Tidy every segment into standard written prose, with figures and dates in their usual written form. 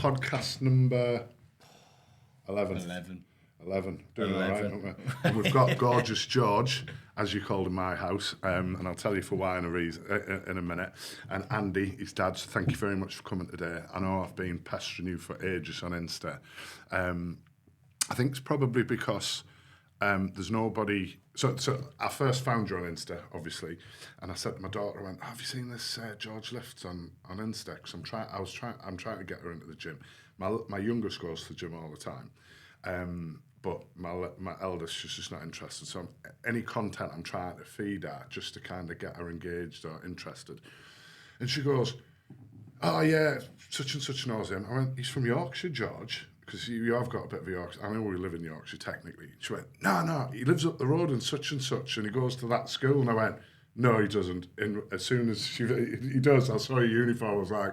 podcast number 11. 11. Doing all right, aren't we? And we've got Gorgeous George, as you called in my house, and I'll tell you for why in a minute. And Andy, his dad, so thank you very much for coming today. I know I've been pestering you for ages on Insta. I think it's probably because there's nobody... So I first found you on Insta, obviously, and I said to my daughter, I went, have you seen this George Lifts on Insta? Because I'm trying to get her into the gym. My youngest goes to the gym all the time. But my eldest, she's just not interested. So any content I'm trying to feed her just to kind of get her engaged or interested. And she goes, oh yeah, such and such knows him. I went, he's from Yorkshire, George, because you have got a bit of a Yorkshire. I know we live in Yorkshire technically. She went, no, he lives up the road in such and such and he goes to that school. And I went, no, he doesn't. And as soon as he does, I saw a uniform, I was like,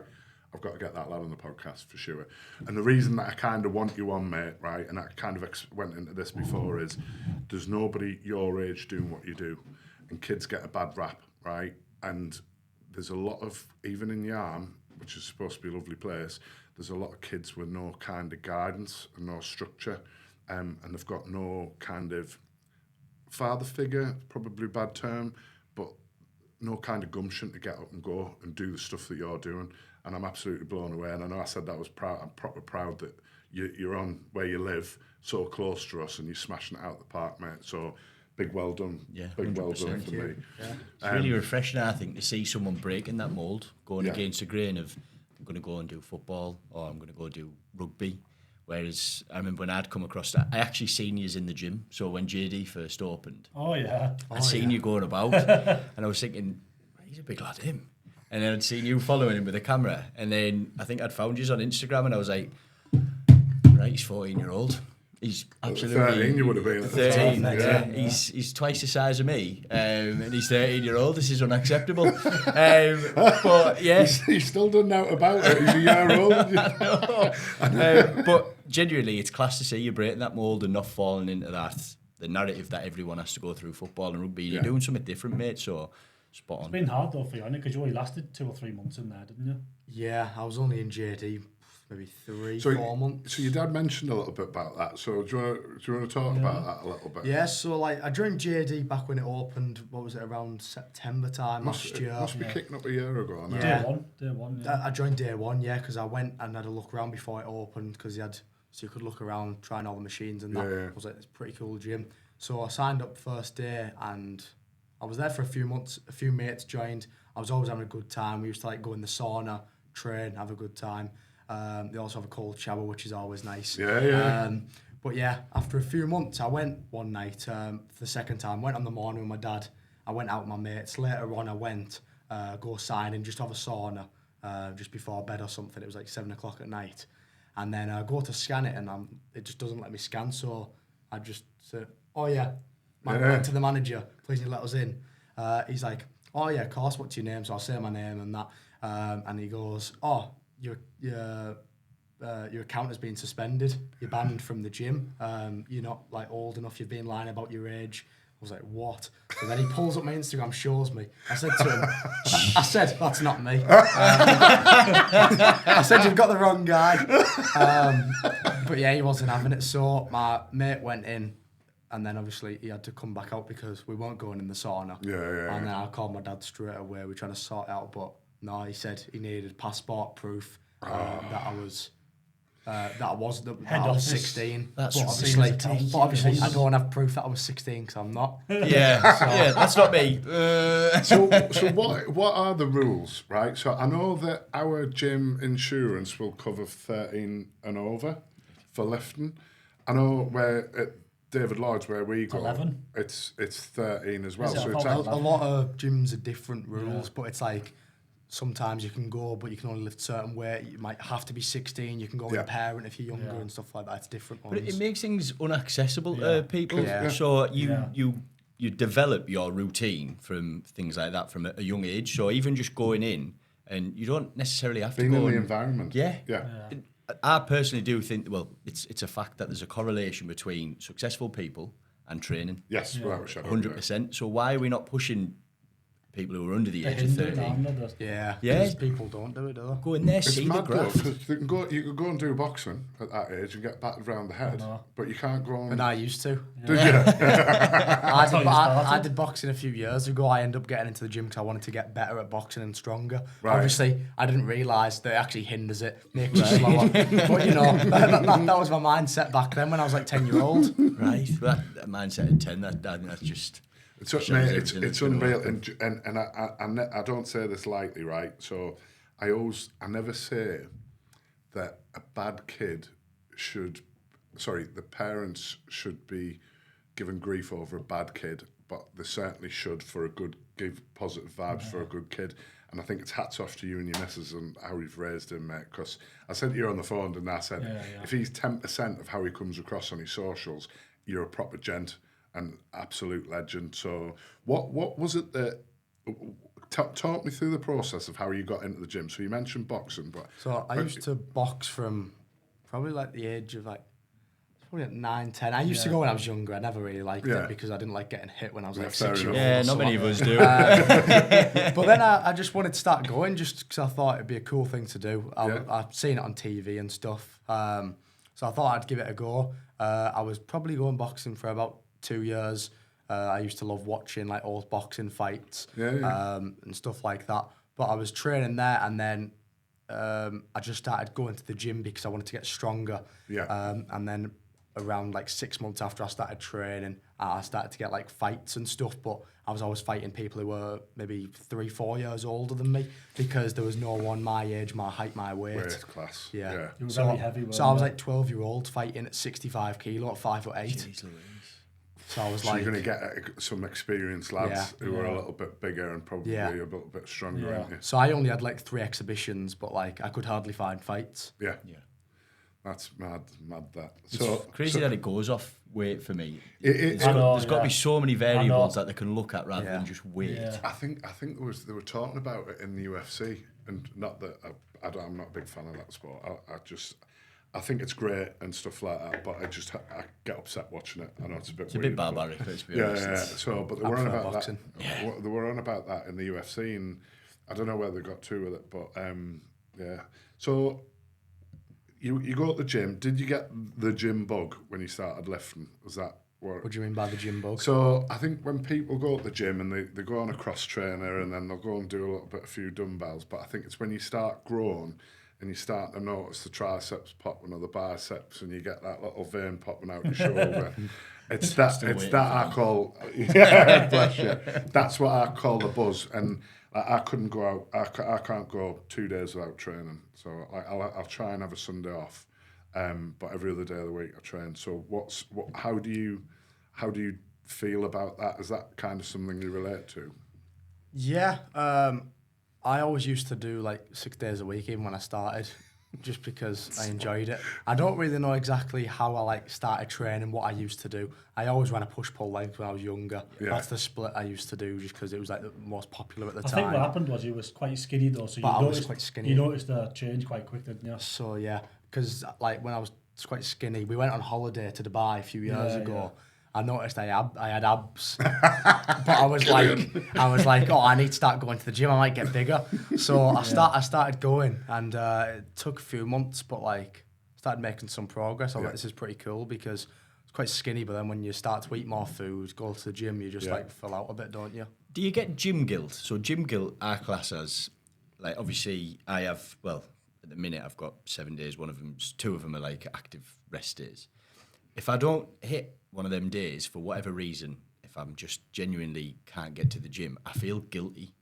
I've got to get that lad on the podcast for sure. And the reason that I kind of want you on, mate, right, and I kind of went into this before, is there's nobody your age doing what you do. And kids get a bad rap, right? And there's a lot of, even in Yarm, which is supposed to be a lovely place, there's a lot of kids with no kind of guidance and no structure, and they've got no kind of father figure, probably a bad term, but no kind of gumption to get up and go and do the stuff that you're doing. And I'm absolutely blown away. And I know I said that was proud. I'm proper proud that you're on where you live, so close to us, and you're smashing it out the park, mate. So big well done. Yeah, big well done for me. Yeah. It's really refreshing, I think, to see someone breaking that mould, going against the grain of, I'm going to go and do football, or I'm going to go do rugby. Whereas I remember when I'd come across that, I actually seen you in the gym. So when JD first opened, I'd seen you going about, and I was thinking, he's a big lad, him. And then I'd seen you following him with a camera. And then I think I'd found you on Instagram and I was like, right, he's 14-year-old. He's absolutely... 13 you would have been at the 13, time. yeah. He's twice the size of me. And he's 13-year-old. This is unacceptable. But yeah. He's still done out about it. He's a year old. I know. But genuinely, it's class to see you breaking that mould and not falling into the narrative that everyone has to go through football and rugby. You're doing something different, mate, so... Spot on. It's been hard though for you, because you only lasted 2 or 3 months in there, didn't you? Yeah, I was only in JD maybe 4 months. So your dad mentioned a little bit about that. So do you want to talk about that a little bit? Yeah, so like I joined JD back when it opened. What was it, around September time last year? Must be kicking up a year ago. Now. Yeah. Day one. Yeah. I joined day one, because I went and had a look around before it opened, because so you could look around, trying all the machines and that. Yeah. I was like, it's a pretty cool gym. So I signed up first day and I was there for a few months. A few mates joined. I was always having a good time. We used to like go in the sauna, train, have a good time. They also have a cold shower, which is always nice. Yeah. But yeah, after a few months, I went one night for the second time. Went on the morning with my dad. I went out with my mates. Later on, I went go signing, just have a sauna just before bed or something. It was like 7 o'clock at night. And then I go to scan it, and it just doesn't let me scan. So I just said, oh yeah. I went to the manager, please can you let us in? He's like, oh yeah, of course, what's your name? So I'll say my name and that. And he goes, oh, your account has been suspended. You're banned from the gym. You're not like old enough. You've been lying about your age. I was like, what? So then he pulls up my Instagram, shows me. I said to him, I said, that's not me. I said, you've got the wrong guy. But yeah, he wasn't having it. So my mate went in. And then obviously he had to come back out because we weren't going in the sauna. Yeah. And then I called my dad straight away. We're trying to sort it out, but no, he said he needed passport proof that I was 16. That's but obviously I don't have proof that I was 16 because I'm not. Yeah, that's not me. So what are the rules, right? So I know that our gym insurance will cover 13 and over for lifting. I know where at David Lloyd's, where we go, 11. It's 13 as well. Is it? So it's A lot of gyms are different rules, but it's like sometimes you can go, but you can only lift certain weight. You might have to be 16. You can go with a parent if you're younger and stuff like that. It's different ones. But it makes things unaccessible to people. Yeah. So you develop your routine from things like that from a young age. So even just going in, and you don't necessarily have being to go in the environment. Yeah. Yeah. I personally do think, well, it's a fact that there's a correlation between successful people and training. Yes, without a shadow. 100%. So why are we not pushing people who are under the They age of hinder it 30. now, no, they- Yeah. Yeah. 'Cause people don't do it, do they? Go in there, It's see the mad though, graph. 'cause you could go and do boxing at that age and get battered round the head, know. but you can't go on. And I used to. Did you? I how did, you I started. did boxing a few years ago. I ended up getting into the gym because I wanted to get better at boxing and stronger. Right. Obviously, I didn't realise that it actually hinders it, makes you slower. But you know, that was my mindset back then when I was like 10-year-old. Right. Well, that mindset at 10, that's just... It's, shows mate, everything it's that's gonna unreal, happen. and I don't say this lightly, right? So I never say that a bad kid the parents should be given grief over a bad kid, but they certainly should give positive vibes for a good kid. And I think it's hats off to you and your missus and how you've raised him, mate. Because I said to you on the phone, and I said, if he's 10% of how he comes across on his socials, you're a proper gent and absolute legend. So what was it that... Talk me through the process of how you got into the gym. So you mentioned boxing, but... So I used to box from probably like the age of like, probably at 9, 10. I used to go when I was younger. I never really liked it because I didn't like getting hit when I was like fair 6 years old. enough. Yeah, or not many of something. us do. But then I just wanted to start going just because I thought it'd be a cool thing to do. I've seen it on TV and stuff. So I thought I'd give it a go. I was probably going boxing for about 2 years. I used to love watching like old boxing fights and stuff like that. But I was training there, and then I just started going to the gym because I wanted to get stronger. And then around like 6 months after I started training, I started to get like fights and stuff. But I was always fighting people who were maybe 3-4 years older than me because there was no one my age, my height, my weight. Weight class. Yeah. You were So, very heavy, so I was weren't like 12-year-old fighting at 65 kilo at 5'8". Jeez Louise. So I was So like, you're going to get some experienced lads who are a little bit bigger and probably a little bit stronger, aren't you? so I only had like 3 exhibitions, but like I could hardly find fights. Yeah. Yeah. That's mad that. It's So crazy that it goes off weight for me. It's There's got to be so many variables know. that they can look at rather than just weight. Yeah. I think they were talking about it in the UFC, and not that I'm not a big fan of that sport. I think it's great and stuff like that, but I get upset watching it. I know it's a bit weird, but- barbaric, let's be Yeah, honest. yeah. So, but they were on prefer about boxing. that. They were on about that in the UFC, and I don't know where they got to with it, but yeah. So you go to the gym. Did you get the gym bug when you started lifting? Was that what? What do you mean by the gym bug? So I think when people go to the gym and they go on a cross trainer and then they'll go and do a few dumbbells, but I think it's when you start growing and you start to notice the triceps popping or the biceps and you get that little vein popping out your shoulder. It's that I call bless you. That's what I call the buzz, and I couldn't go out. I can't go 2 days without training. So I'll try and have a Sunday off, but every other day of the week I train. So how do you feel about that? Is that kind of something you relate to? Yeah, I always used to do like 6 days a week, even when I started, just because I enjoyed it. I don't really know exactly how I like started training, what I used to do. I always ran a push-pull legs when I was younger. Yeah. That's the split I used to do, just because it was like the most popular at the I time. think what happened was you was quite skinny though, so But I you was noticed, quite skinny. you noticed the change quite quick, didn't you? So yeah, because like when I was quite skinny, we went on holiday to Dubai a few years ago. I noticed I had abs, but I was like, oh, I need to start going to the gym. I might get bigger. So I started going, and it took a few months, but like started making some progress. I was like, this is pretty cool because it's quite skinny. But then when you start to eat more food, go to the gym, you just like fill out a bit, don't you? Do you get gym guilt? So gym guilt, our class as, like obviously I have, well, at the minute I've got 7 days. 2 of them are like active rest days. If I don't hit one of them days for whatever reason, if I'm just genuinely can't get to the gym, I feel guilty.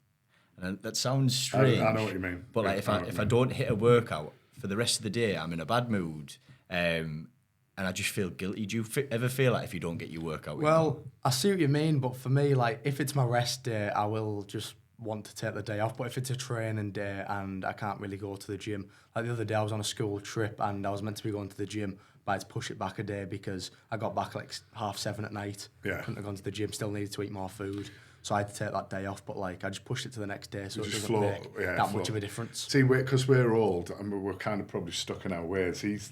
And that sounds strange. I know what you mean. But like if I don't hit a workout for the rest of the day, I'm in a bad mood, and I just feel guilty. Do you ever feel like if you don't get your workout? Well, I see what you mean, but for me, like if it's my rest day, I will just want to take the day off. But if it's a training day and I can't really go to the gym, like the other day I was on a school trip and I was meant to be going to the gym, but I had to push it back a day because I got back like 7:30 at night. Yeah. Couldn't have gone to the gym, still needed to eat more food. So I had to take that day off, but like I just pushed it to the next day, so it just doesn't make that much of a difference. See, because we're old and we're kind of probably stuck in our ways. He's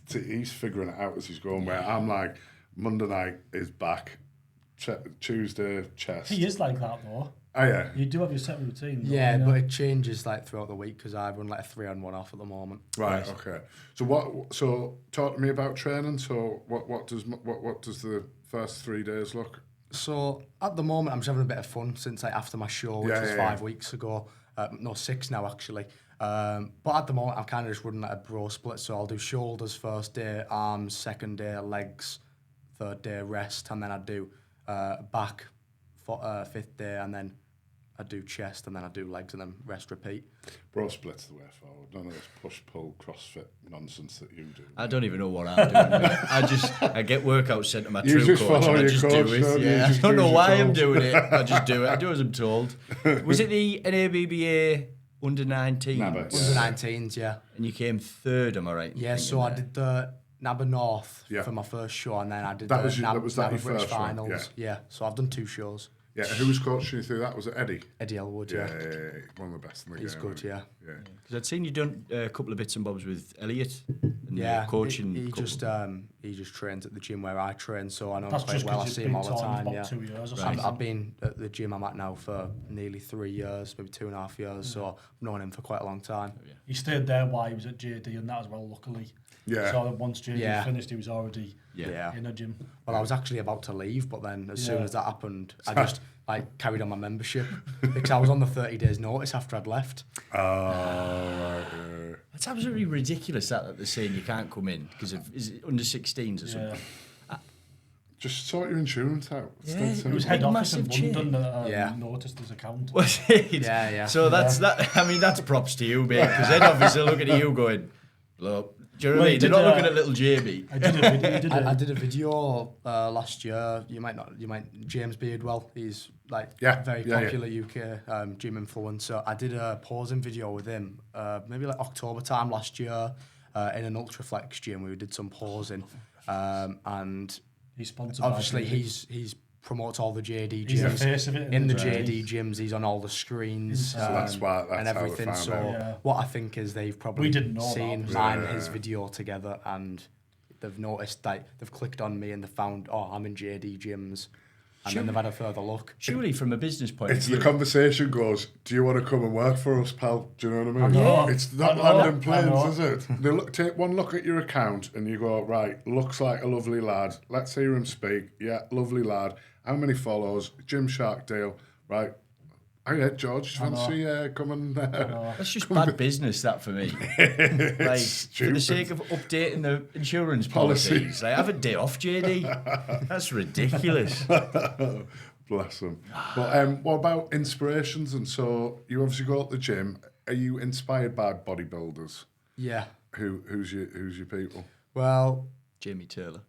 figuring it out as he's going. Where I'm like, Monday night is back, Tuesday chest. He is like that though. Oh yeah. You do have your set routine. though, Yeah, you know? but it changes like throughout the week because I run like a 3-on-1 off at the moment. Right. Okay. So what? So talk to me about training. So what does the first 3 days look? So at the moment, I'm just having a bit of fun since like after my show, which was 5 weeks ago. No, 6 now actually. But at the moment, I'm kind of just running like a bro split. So I'll do shoulders first day, arms second day, legs third day, rest, and then I do back for 5th day, and then I do chest, and then I do legs, and then rest, repeat. Bro split's the way forward. None of this push-pull CrossFit nonsense that you do. I don't even know what I'm doing. I get workouts sent to my You true just coach follow and I your just coach, do don't it. you? Yeah, I Just don't do know as why you're I'm told. doing it. I just do it. I do as I'm told. Was it the NABBA under 19? Nah, but- Under 19s, yeah. And you came third, am I right? in Yeah, thinking so I there? did the NABBA North Yeah. for my first show, and then I did That the was your- was that NABBA your British first one? Finals. Yeah, so I've done 2 shows. Yeah. Who was coaching you through that? Was it Eddie? Eddie Elwood, Yeah. yeah. One of the best in the He's game. good, isn't he? yeah. Yeah. Because I'd seen you done a couple of bits and bobs with Elliot. And Yeah, coaching. he couple. just trains at the gym where I train, so I know him That's quite just well. I because see you've him been all the talking time. about Yeah, 2 years or Right. something. I've been at the gym I'm at now for nearly 3 years, maybe 2.5 years. So I've known him for quite a long time. He stayed there while he was at JD and that as well, luckily. Yeah. So once JD Yeah. finished, he was already Yeah. in a gym. Well, I was actually about to leave, but then as soon Yeah. as that happened, I just like carried on my membership because I was on the 30 days notice after I'd left. Oh, right. Yeah. That's absolutely ridiculous that they're saying you can't come in because of is it under 16s or something. Yeah. Just sort your insurance out. It's Yeah, that it It simple. was head Big office in massive London that Yeah. noticed his account. Was it? Yeah, yeah. So that's that. I mean, that's props to you, mate. Because head office are looking at you going, look. Do you know what I Well, mean? They're he not did, looking at little JB. I did a video. He did I a, did a video last year. You might James Beardwell. He's like Yeah, very yeah, popular UK gym influencer. I did a posing video with him maybe like October time last year in an Ultraflex gym. We did some posing, and he's sponsored by obviously JD. he's promotes all the JD gyms. He's the face of it in the gym. JD gyms. He's on all the screens So that's and how they everything. found So out. Yeah. what I think is they've probably We didn't know that, seen obviously. mine and Yeah. his video together, and they've noticed like they've clicked on me and they found I'm in JD gyms, and then they've had a further look. Surely, from a business point of It's view, the conversation goes, do you want to come and work for us, pal? Do you know what I mean? know. It's not I know. London I Plains, know. is it? They take one look at your account and you go, right, looks like a lovely lad. Let's hear him speak. Yeah, lovely lad. How many follows? Gymshark deal. Right. Oh yeah, George, fancy coming there? that's just bad business. That for me, like for stupid. the sake of updating the insurance Policy. policies, like have a day off, JD. That's ridiculous. Bless them. But what about inspirations? And so you obviously go at the gym. Are you inspired by bodybuilders? Yeah. Who's your people? Well, Jamie Taylor.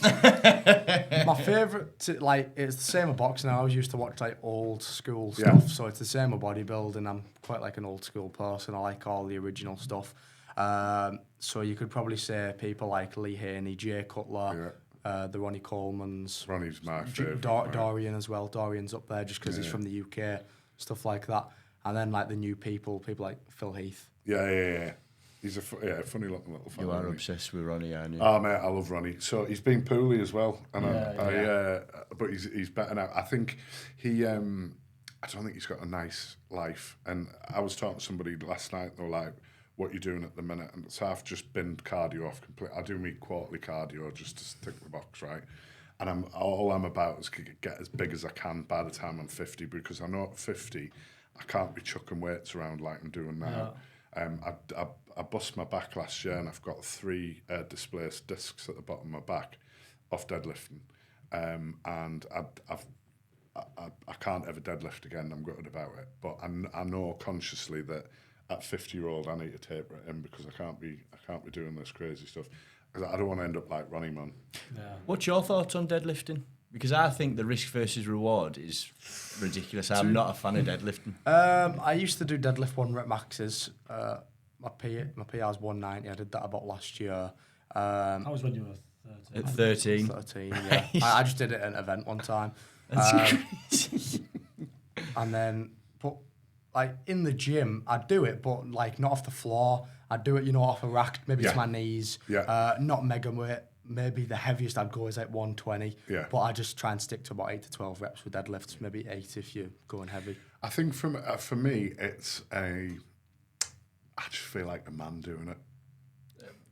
my favourite, it's the same with boxing. I always used to watch like old school Yeah. stuff, so it's the same with bodybuilding. I'm quite like an old school person. I like all the original stuff. So you could probably say people like Lee Haney, Jay Cutler, the Ronnie Colemans, Ronnie's my favourite. Dorian as well. Dorian's up there just because he's from the UK, stuff like that. And then like the new people like Phil Heath. Yeah. He's a funny looking little fella. You are isn't he? obsessed with Ronnie, aren't you? Oh mate, I love Ronnie. So he's been poorly as well, and Yeah, but he's better now. I think I don't think he's got a nice life. And I was talking to somebody last night. They were like, "What you doing at the minute?" And so I've just binned cardio off completely. I do me quarterly cardio just to tick the box, right? And all I'm about is to get as big as I can by the time I'm 50, because I know at 50 I can't be chucking weights around like I'm doing now. I bust my back last year and I've got 3 displaced discs at the bottom of my back off deadlifting, and I can't ever deadlift again. I'm gutted about it, but I know consciously that at 50-year-old I need to taper it in, because I can't be doing this crazy stuff. 'Cause I don't want to end up like Ronnie, man. Yeah. What's your thoughts on deadlifting? Because I think the risk versus reward is ridiculous. I'm not a fan of deadlifting. I used to do deadlift 1 rep maxes. My PR's 190. I did that about last year. That was when you were 13. At 13. 13, yeah. I just did it at an event one time. That's crazy. And then, but like in the gym, I'd do it, but like not off the floor. I'd do it, off a rack, maybe Yeah. to my knees. Yeah. Not mega weight. maybe the heaviest I'd go is like 120. Yeah. But I just try and stick to about 8 to 12 reps with deadlifts, maybe 8 if you're going heavy. I think for me, I just feel like a man doing it.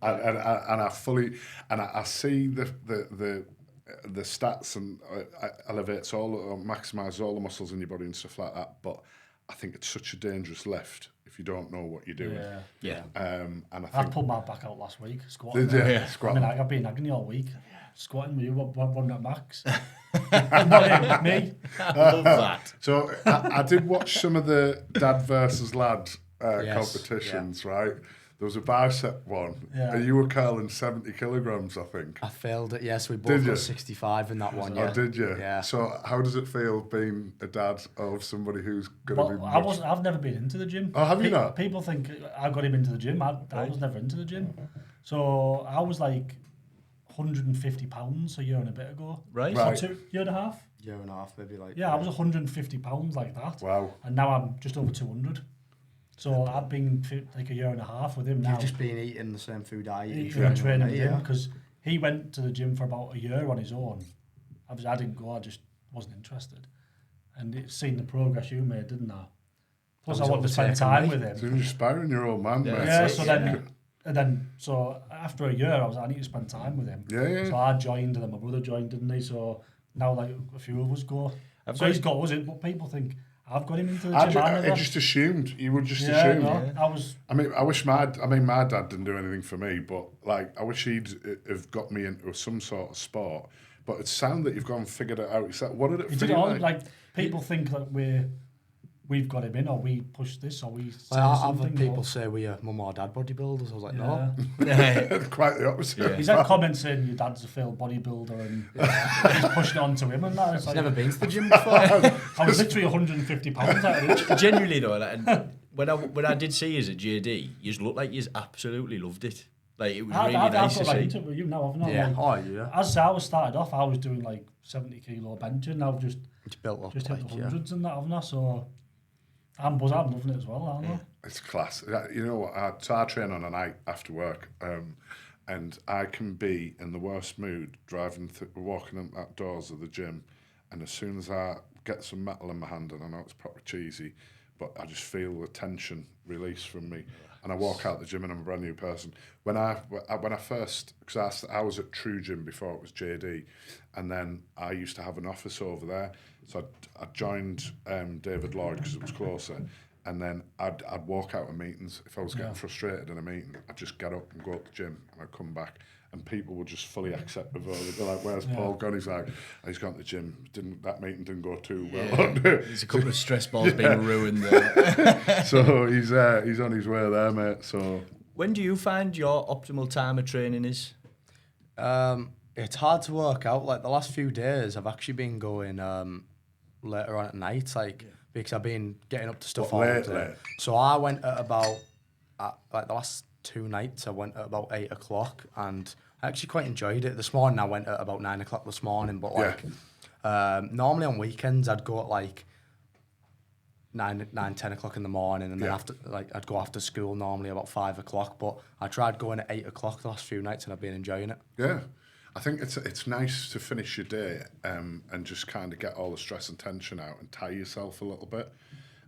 And I fully, and I see the stats and elevates maximises all the muscles in your body and stuff like that. But I think it's such a dangerous lift if you don't know what you're doing. Yeah. And I think I've pulled my back out last week, squatting. Did you? I Squat. mean, I've been agony all week. Squatting with you, one at max. Not me. I love that. So I did watch some of the dad versus lad Yes, competitions, right? There was a bicep one, and you were curling 70 kilograms, I think. I failed it, yes. We Did both you? got 65 in that one, yeah. Oh, did you? Yeah. So how does it feel being a dad of somebody who's going to be Well, I've never been into the gym. Oh, have you not? People think I got him into the gym. I was never into the gym. So I was like 150 pounds a year and a bit ago. Right. Or year and a half. Year and a half, maybe like. Yeah, I was 150 pounds like that. Wow. And now I'm just over 200. So I've been like a year and a half with him now. You've just been eating the same food I eat. Training with yeah. him because he went to the gym for about a year on his own. I didn't go. I just wasn't interested. And it's seen the progress you made, didn't I? Plus, I wanted to spend time with him. So you're inspiring your old man, mate. Yeah, so after a year, I need to spend time with him. Yeah. So I joined, and then my brother joined, didn't he? So now, like, a few of us go. He's got us in, but people think I've got him into the gym. I just assumed. You would just yeah, assume. no, I mean, I wish my dad didn't do anything for me, but like, I wish he'd have got me into some sort of sport. But it's sound that you've gone and figured it out. What did it feel like? People think that we've got him in, or we push this, or we. I've had people say we are mum or dad bodybuilders. I was like, no. Quite the opposite. Yeah. He's had comments saying your dad's a failed bodybuilder and he's pushing it on to him and that. It's He's like, never been to the gym before. I was literally 150 pounds out of it. Genuinely though, like, when I did see you at JD, you looked like you absolutely loved it. Like it was really nice to got see. into it with you now, haven't I? Yeah. Like, Yeah. as I was started off, I was doing like 70 kilo benching. Now I've just It's built up. hit Like, the hundreds and that, haven't I? So I'm loving it as well, aren't I? It's class. You know what? I train on a night after work, and I can be in the worst mood walking outdoors of the gym, and as soon as I get some metal in my hand, and I know it's proper cheesy, but I just feel the tension release from me, and I walk out the gym and I'm a brand new person. When I first, because I was at True Gym before it was JD, and then I used to have an office over there, so I joined David Lloyd because it was closer. And then I'd walk out of meetings. If I was getting frustrated in a meeting, I'd just get up and go to the gym, and I'd come back, and people would just fully accept the vote. They'd be like, "Where's Paul gone?" He's like, "He's gone to the gym. That meeting didn't go too well." There's a couple of stress balls being ruined there. So he's on his way there, mate. So when do you find your optimal time of training is? It's hard to work out. Like the last few days, I've actually been going later on at night, because I've been getting up to stuff all day. So I went at about like the last 2 nights. I went at about 8 o'clock, and I actually quite enjoyed it. This morning I went at about 9 o'clock this morning. But normally on weekends I'd go at like 9, 10 o'clock in the morning, and then after I'd go after school normally about 5 o'clock. But I tried going at 8 o'clock the last few nights, and I've been enjoying it. yeah. I think it's nice to finish your day and just kind of get all the stress and tension out and tire yourself a little bit,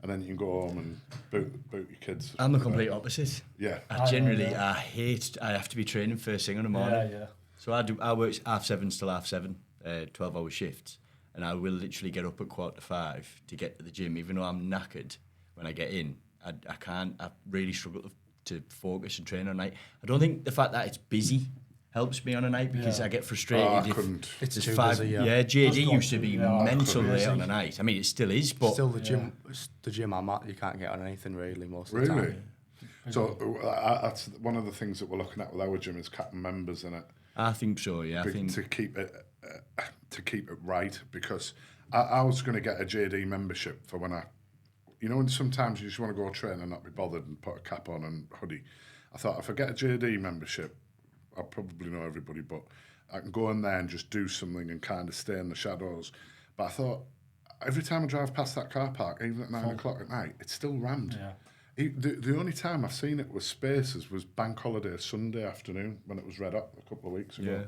and then you can go home and boot your kids. I'm the complete opposite. Yeah. I have to be training first thing in the morning. Yeah. So I work 7:30 till 7:30, 12-hour shifts, and I will literally get up at 4:45 to get to the gym, even though I'm knackered when I get in. I really struggle to focus and train on night. I don't think the fact that it's busy helps me on a night, because I get frustrated. I couldn't. It's There's too 5. busy, Yeah, JD used to be mental late on a night. I mean, it still is, but Still, the gym I'm at, you can't get on anything really most of the Really? time. So that's one of the things that we're looking at with our gym is capping members in it. I think so. Yeah, I think to keep it right, because I was going to get a JD membership for when and sometimes you just want to go train and not be bothered and put a cap on and hoodie. I thought if I get a JD membership, I'll probably know everybody, but I can go in there and just do something and kind of stay in the shadows. But I thought every time I drive past that car park, even at 9 o'clock at night, it's still rammed. Yeah. The only time I've seen it with spaces was bank holiday Sunday afternoon when it was red up a couple of weeks ago.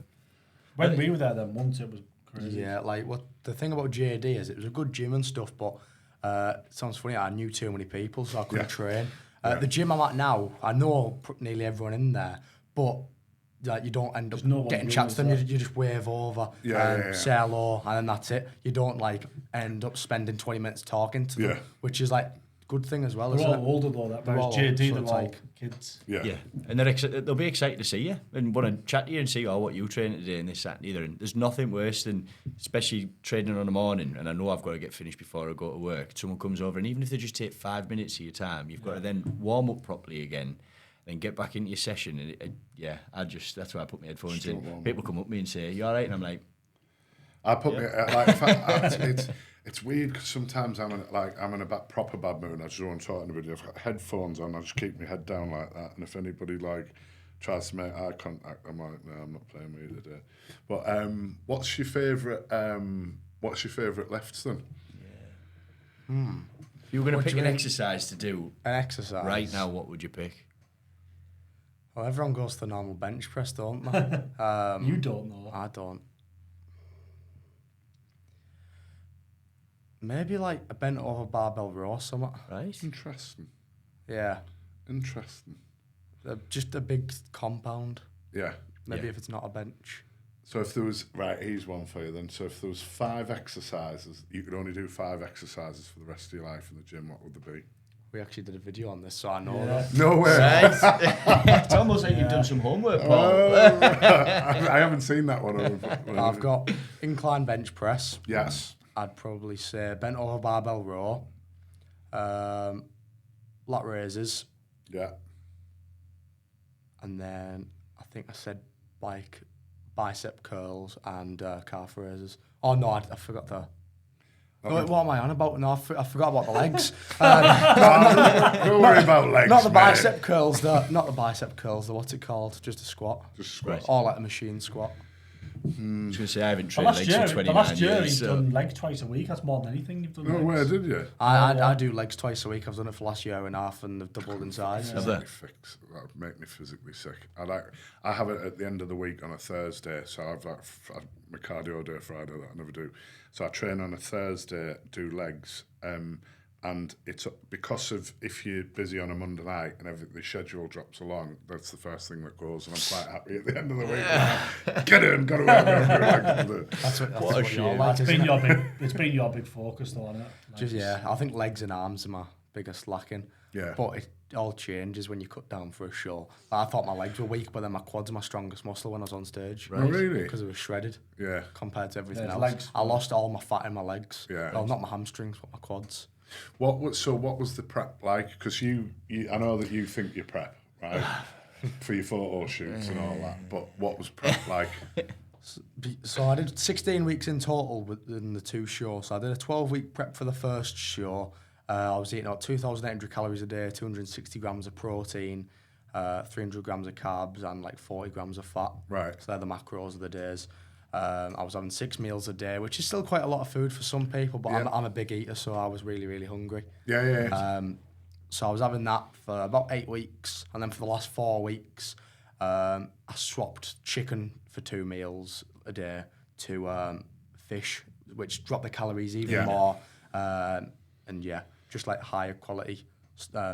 When we were there then once, it was crazy. Yeah, like what the thing about JD is it was a good gym and stuff, but it sounds funny, I knew too many people, so I couldn't train. The gym I'm at now, I know nearly everyone in there, but like you don't end up getting chats to them. You just wave over, say hello, and then that's it. You don't like end up spending 20 minutes talking to them, which is like good thing as well. They're all older though. That whereas JD, they're all kids. Yeah, and they'll be excited to see you and want to chat to you and see what you training today and this, that, and either. And there's nothing worse than, especially training on the morning, and I know I've got to get finished before I go to work. Someone comes over, and even if they just take 5 minutes of your time, you've got to then warm up properly again, then get back into your session. And that's why I put my headphones in. People come up to me and say, "You all right?" And I'm like, I put me like it's weird because sometimes I'm in a proper bad mood. I just don't want to talk to anybody. I've got headphones on. I just keep my head down like that. And if anybody like tries to make eye contact, I'm like, no, I'm not playing with you today. But what's your favourite lifts then? if you were going to pick an exercise to do right now, what would you pick? Well, everyone goes to the normal bench press, don't they? You don't know. I don't. Maybe like a bent over barbell row or something. Right. Interesting. Yeah. Interesting. Just a big compound. Yeah. Maybe if it's not a bench. So if there was, here's one for you then. So if there was 5 exercises, you could only do 5 exercises for the rest of your life in the gym, what would they be? We actually did a video on this, so I know that. No way. Right. It's almost like you've done some homework, Paul. I haven't seen that one. I've got incline bench press. Yes. I'd probably say bent over barbell row, lat raises. Yeah. And then I think I said like bicep curls and calf raises. Oh no, I forgot the. No, what am I on about? No, I forgot about the legs. Don't worry about legs. Not the bicep curls. Not the bicep curls. What's it called? Just a squat. Just squat. Or like a machine squat. I was going to say I haven't trained legs for 29 years. The last year he's done legs twice a week. That's more than anything you've done. No way, did you? I do legs twice a week. I've done it for the last year and a half, and they've doubled in size. That would make me physically sick. I have it at the end of the week on a Thursday, so I've my cardio day Friday that I never do. So I train on a Thursday, do legs, and it's because of if you're busy on a Monday night and the schedule drops along, that's the first thing that goes, and I'm quite happy at the end of the week. Get in, got away. That's what a shame. Like, it's been your big focus though, hasn't it? I think legs and arms are my biggest lacking. Yeah. But it all changes when you cut down for a show. I thought my legs were weak, but then my quads are my strongest muscle when I was on stage. Right. Oh, really? Because it was shredded. Yeah. Compared to everything else. Legs. I lost all my fat in my legs. Yeah. Well, not my hamstrings, but my quads. What was the prep like? Because you I know that you think you prep, right? For your photo shoots and all that. But what was prep like? So I did 16 weeks in total within the 2 shows. So I did a 12-week prep for the first show. I was eating about 2,800 calories a day, 260 grams of protein, 300 grams of carbs, and like 40 grams of fat. Right. So they're the macros of the days. I was having 6 meals a day, which is still quite a lot of food for some people, but I'm a big eater, so I was really, really hungry. Yeah. So I was having that for about 8 weeks, and then for the last 4 weeks, I swapped chicken for 2 meals a day to fish, which dropped the calories even more, and just like higher quality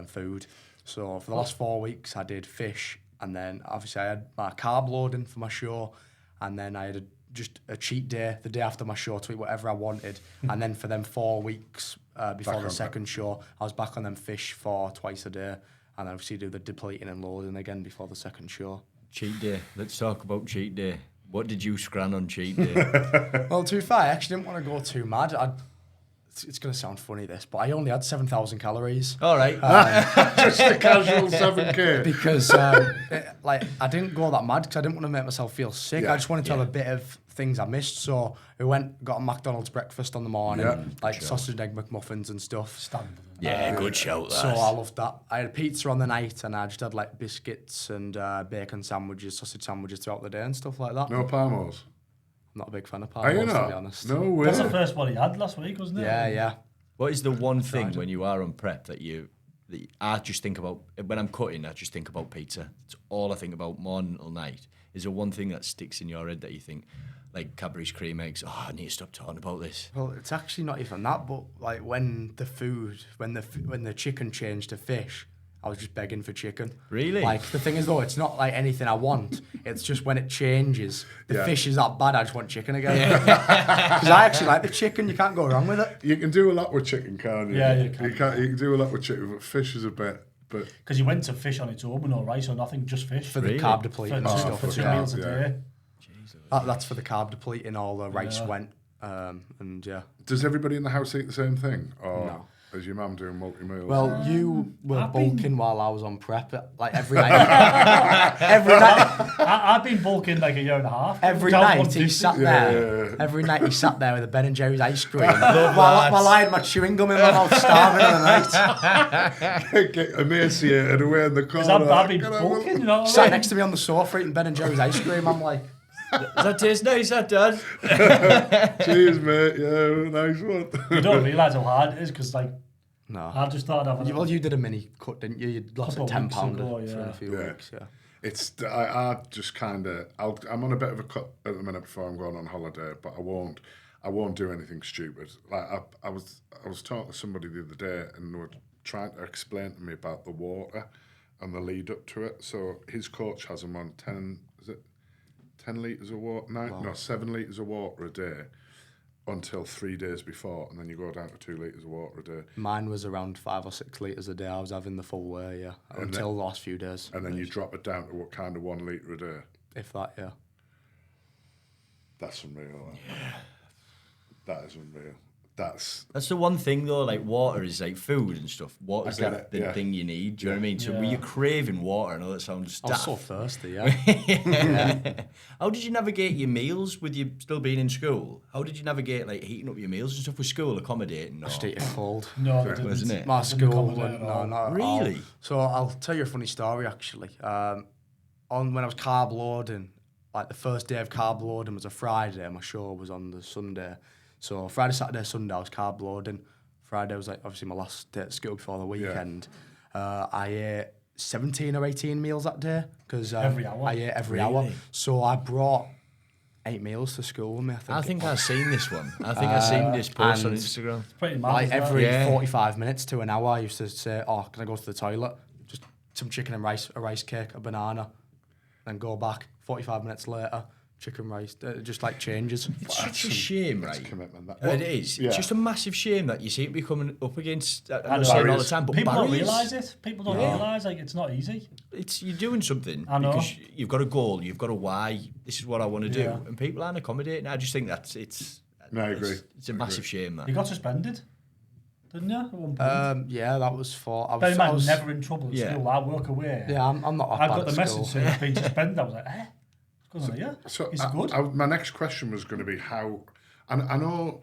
food. So for the last 4 weeks, I did fish, and then obviously I had my carb loading for my show, and then I had just a cheat day the day after my show to eat whatever I wanted. And then for them 4 weeks before the second show, I was back on them fish for twice a day, and I obviously do the depleting and loading again before the second show. Cheat day. Let's talk about cheat day. What did you scran on cheat day? Well, to be fair, I actually didn't want to go too mad. It's going to sound funny, this, but I only had 7,000 calories. All right. Just a casual 7K. Because I didn't go that mad because I didn't want to make myself feel sick. I just wanted to have a bit of things I missed. So we got a McDonald's breakfast on the morning, sausage and egg McMuffins and stuff. Standard. Yeah, good shout that. So I loved that. I had pizza on the night, and I just had like biscuits and bacon sandwiches, sausage sandwiches throughout the day and stuff like that. No Parmos? I'm not a big fan of Are you Parmos, not? to be honest. No way. That's the first one he had last week, wasn't it? Yeah. What is the one thing when you are on prep that I just think about, when I'm cutting, I just think about pizza. It's all I think about morning till night. Is there one thing that sticks in your head that you think, like Cadbury's cream eggs, oh, I need to stop talking about this? Well, it's actually not even that, but like when the chicken changed to fish, I was just begging for chicken. Really? Like, the thing is, though, it's not like anything I want. It's just when it changes, the fish is that bad, I just want chicken again. Because I actually like the chicken. You can't go wrong with it. You can do a lot with chicken, can't you? Yeah, you can. You can do a lot with chicken, but fish is a bit... But Because you went to fish on its own with no rice or nothing, just fish. For the carb depleting for, stuff. for 2 yeah, meals a yeah. day. That's for the carb depleting, all the rice went. And yeah. does everybody in the house eat the same thing? Or No. is your mum doing multi-meals? Well, you were I've been- bulking while I was on prep, like every night. every night, I've been bulking like a year and a half. every Down night one he distance. sat there. Yeah. Every night he sat there with a Ben and Jerry's ice cream while I had my chewing gum in my mouth, starving in the night. Get emaciated away in the corner. Because I've been Can I- bulking, you know what I Sat mean? next to me on the sofa eating Ben and Jerry's ice cream. I'm like, Does that taste nice, that Dad? Cheers, mate. Yeah, nice one. You don't realise how hard it is because, like, no. I just started having Well, you did a mini cut, didn't you? You lost a Couple of 10 weeks pounder ago, for yeah. a few Yeah. weeks. Yeah. It's I just kind of I'm on a bit of a cut at the minute before I'm going on holiday, but I won't do anything stupid. Like I was talking to somebody the other day and they were trying to explain to me about the water and the lead up to it. So his coach has him on 10 litres of water, 7 litres of water a day until 3 days before, and then you go down to 2 litres of water a day. Mine was around 5 or 6 litres a day. I was having the full way, yeah, until the last few days. And then you drop it down to what kind of 1 litre a day. If that, yeah. That's unreal. Yeah. That is unreal. That's the one thing though, like water is like food and stuff. Water's I get like it, the yeah. thing you need, do you know what I mean? So Yeah. when you're craving water, I know that sounds I was daft. so thirsty, yeah. How did you navigate your meals with you still being in school? How did you navigate like heating up your meals and stuff with school accommodating? I just ate it cold. No, it didn't. Wasn't it? My Didn't school, accommodate wouldn't, at no, all. not at Really? all. So I'll tell you a funny story, actually. When I was carb loading, like the first day of carb loading was a Friday, and my show was on the Sunday. So Friday, Saturday, Sunday, I was carb loading. Friday was like obviously my last day at school before the weekend. I ate 17 or 18 meals that day because Every hour? I ate every hour. Really? So I brought 8 meals to school with me. I think I've seen this one. I think I've seen this post on and- Instagram. Pretty mad. like isn't it? every Yeah. 45 minutes to an hour, I used to say, "Oh, can I go to the toilet?" Just some chicken and rice, a rice cake, a banana, then go back. 45 minutes later, chicken rice, just like changes. It's such a shame, that's right? commitment. That, It is. Yeah. It's just a massive shame that you seem to be coming up against. I I'm know. not saying all the Barriers. time, but People don't barriers. realise it. People don't realise like it's not easy. It's you're doing something I know. because you've got a goal, you've got a why. This is what I want to do, Yeah. and people aren't accommodating. I just think that's it's. No, I agree. It's a massive shame that. You got suspended, didn't you? At one point. Yeah, that was for. I Bear in was, I mind, was never in trouble at Yeah. school. I work away. Yeah, I'm not. I that got bad the at message school. saying he's been suspended. I was like, what's going on here? So He's good. my next question was going to be how, and I know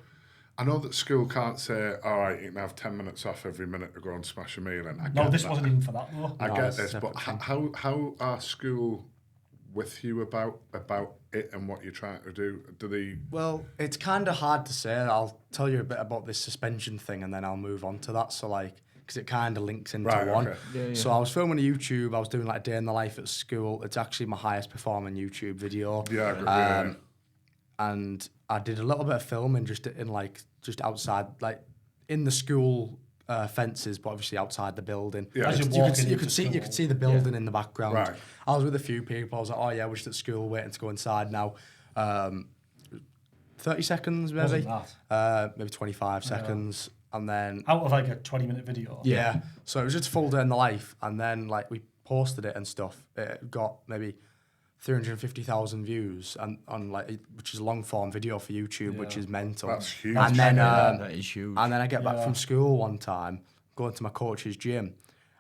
that school can't say, all right, you can have 10 minutes off every minute to go and smash a meal in. I No, get this that. wasn't even for that though. I No, get it's a this, but separate how are school with you about it and what you're trying to do? Do they? Well, it's kind of hard to say. I'll tell you a bit about this suspension thing, and then I'll move on to that. So like, because it kind of links into Right, one. okay. So I was filming a YouTube. I was doing like a day in the life at school. It's actually my highest performing YouTube video. Yeah, I agree, yeah. And I did a little bit of filming just outside, like in the school fences, but obviously outside the building. Yeah. As You you're walking you into could see school. the building in the background. Right. I was with a few people. I was like, oh yeah, we're just at school waiting to go inside now. 30 seconds maybe, Wasn't maybe 25 seconds, and then Out of like a 20-minute video. yeah. So it was just full day in the life, and then like we posted it and stuff. It got maybe 350,000 views, and on like which is a long form video for YouTube, which is mental. That's huge. And then that is huge. and then I get back from school one time, going to my coach's gym,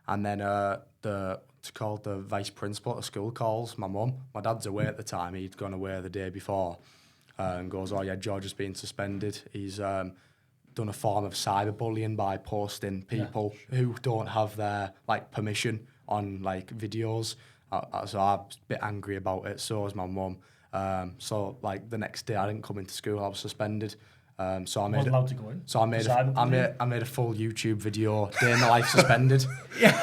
and then it's called the vice principal at school calls my mum. My dad's away at the time. He'd gone away the day before, and goes, "Oh yeah, George has been suspended. He's done a form of cyberbullying by posting people who don't have their like permission on like videos." So I was a bit angry about it. So was my mum. So like the next day, I didn't come into school. I was suspended. So I I made wasn't allowed to go in. So I made Decided to leave. I made a full YouTube video, day in the life suspended. Get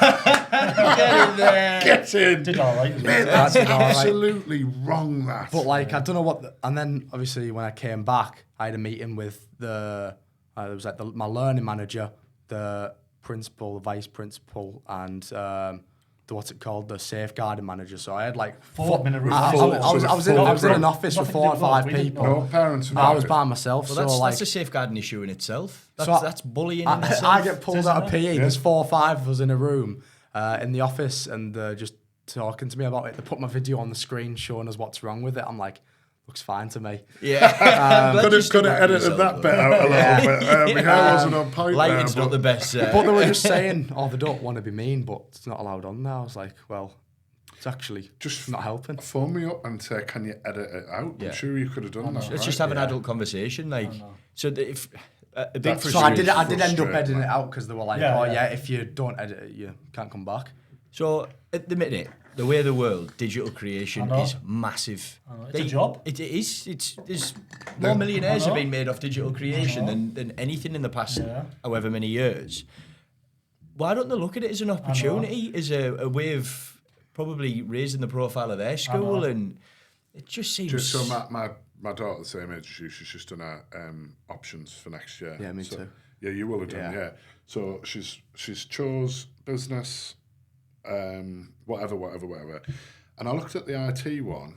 in there. Get in. Did all right as well. Mate, that's Did all right. absolutely wrong, that. But like, I don't know what. And then obviously when I came back, I had a meeting with there was like my learning manager, the principal, the vice principal, and the safeguarding manager. So I had like 4-minute routine. I was in an office with Nothing 4 or to do with 5 we didn't people. know. No parents. I was by myself. Well, so like, that's a safeguarding issue in itself. So That's bullying in I itself. get pulled Isn't out of it? PE. Yeah. There's 4 or 5 of us in a room in the office, and they're just talking to me about it. They put my video on the screen showing us what's wrong with it. I'm like, looks fine to me. Yeah. Could have edited that bit out a little bit. My hair wasn't on point Lighting's there, not the best. But they were just saying, oh, they don't want to be mean, but it's not allowed on now. I was like, well, it's actually Just not helping. phone me up and say, can you edit it out? Yeah. I'm sure you could have done that. Let's right? just have an adult conversation. Like, so that if a big That's- So I frustration. did end up frustrating, editing it man. out because they were like, Yeah, oh, yeah. yeah, if you don't edit it, you can't come back. So at the minute, the way of the world, digital creation I know. is massive. I know. It's a job. It is. There's more millionaires I have know. been made off digital creation I know. than anything in the past Yeah. however many years. Why don't they look at it as an opportunity, as a way of probably raising the profile of their school? And it just seems... Just so my daughter's the same age as you, she's just done her options for next year. Yeah, me So- too. Yeah, you will have done, Yeah. yeah. So she's chose business, whatever. And I looked at the IT one,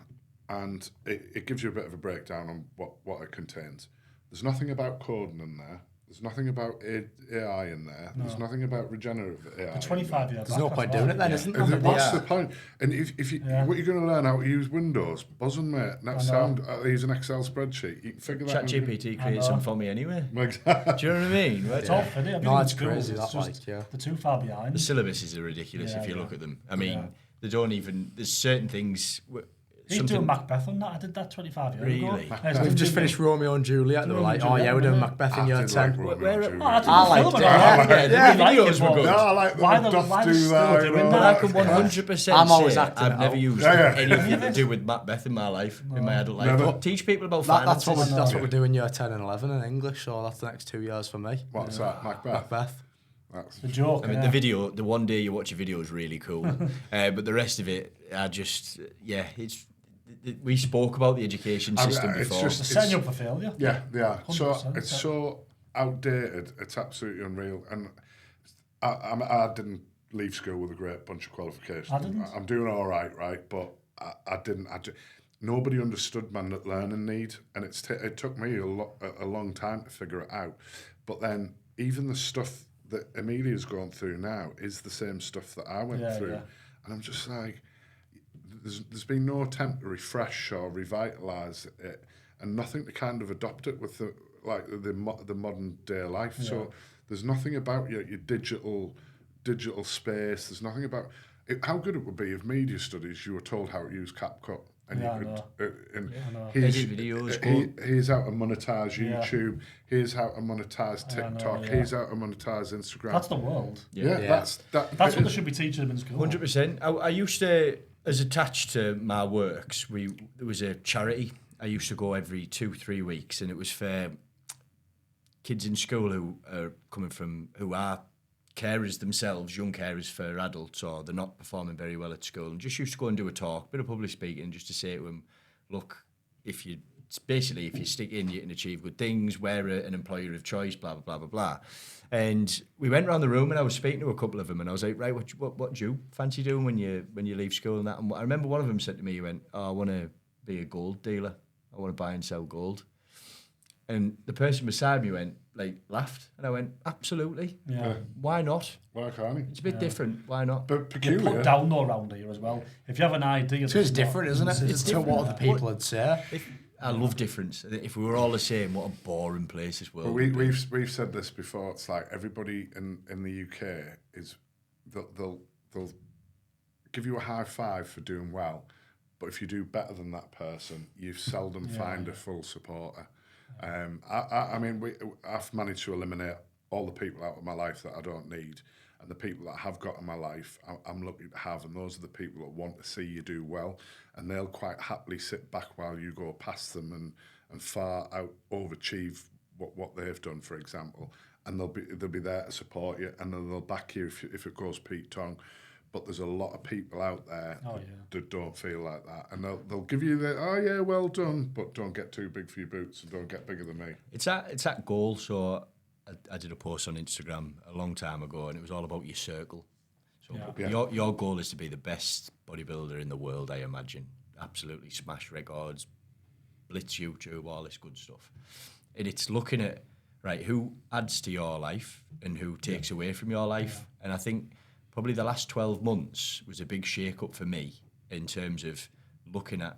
and it gives you a bit of a breakdown on what it contains. There's nothing about coding in there. There's nothing about AI in there. There's nothing about regenerative AI. For 25 years. There's no point doing it then, isn't there? What's the point? And if you what you're going to learn how to use Windows, buzzing mate. Next time use an Excel spreadsheet, you can figure that out. ChatGPT creates them for me anyway. Exactly. Do you know what I mean? It's off, isn't it? No, Everything it's in schools, crazy, it's that, just like, yeah. They're too far behind. The syllabuses are ridiculous Yeah, if you yeah. look at them. I mean, Yeah. they don't even... There's certain things... He's doing Macbeth on that. I did that 25 years ago. Really? We've just finished Romeo and Juliet. They were like, oh, yeah, we're doing Macbeth in year 10. I liked it. Yeah, the videos were good. No, I like the Why Duff they do still that. doing you know, But that? I can 100% I'm always say acting I've it never out. used Yeah. anything to do with Macbeth in my life, in my adult life. Never. But teach people about That's finances. what we're doing year 10 and 11 in English, so that's the next 2 years for me. What's that, Macbeth? Macbeth. That's The joke. I mean, the video, the one day you watch a video is really cool. But the rest of it, I just, we spoke about the education system it's before. just- They're setting you up for failure. Yeah, they are. So 100%, it's yeah. so outdated. It's absolutely unreal. And I didn't leave school with a great bunch of qualifications. I didn't. I'm doing all right, But I didn't. Nobody understood my learning need, and it took me a long time to figure it out. But then even the stuff that Amelia's going through now is the same stuff that I went through, yeah. and I'm just like, there's been no attempt to refresh or revitalise it, and nothing to kind of adopt it with the modern day life. Yeah. So there's nothing about your digital space. There's nothing about it, how good it would be if media studies you were told how to use CapCut. And Yeah, I you know. could, and Yeah, I know. here's, Edit videos, here's how to monetize Yeah. YouTube. Here's how to monetize I know, TikTok. yeah. Here's how to monetize Instagram. That's the world. yeah, Yeah. that's That's what they should be teaching them in school. 100%. I used to, as attached to my works, there was a charity. I used to go every 2-3 weeks, and it was for kids in school who are carers themselves, young carers for adults, or they're not performing very well at school, and just used to go and do a talk, bit of public speaking, just to say to them, look, if you stick in, you can achieve good things, we're an employer of choice, blah, blah, blah, blah, blah. And we went around the room, and I was speaking to a couple of them, and I was like, right, what do you fancy doing when you leave school and that? And I remember one of them said to me, he went, oh, I want to be a gold dealer. I want to buy and sell gold. And the person beside me laughed, and I went, absolutely. Yeah. Why not? why can't he? It's a bit different. Why not? But You peculiar. put down though around here as well. If you have an idea, So it's different, isn't it? It's To different. what other people would say. I love difference. If we were all the same, what a boring place this world would But be. we've said this before. It's like everybody in the UK is they'll give you a high five for doing well, but if you do better than that person, you seldom find a full supporter. I mean, I've managed to eliminate all the people out of my life that I don't need, and the people that I have got in my life, I'm lucky to have, and those are the people that want to see you do well, and they'll quite happily sit back while you go past them and far out overachieve what they've done, for example, and they'll be there to support you, and then they'll back you if it goes Pete Tong. But there's a lot of people out there that don't feel like that, and they'll give you the well done, but don't get too big for your boots and don't get bigger than me. It's that goal. So I did a post on Instagram a long time ago, and it was all about your circle. So your goal is to be the best bodybuilder in the world, I imagine. Absolutely smash records, blitz YouTube, all this good stuff. And it's looking at who adds to your life and who takes away from your life. And I think probably the last 12 months was a big shake-up for me in terms of looking at,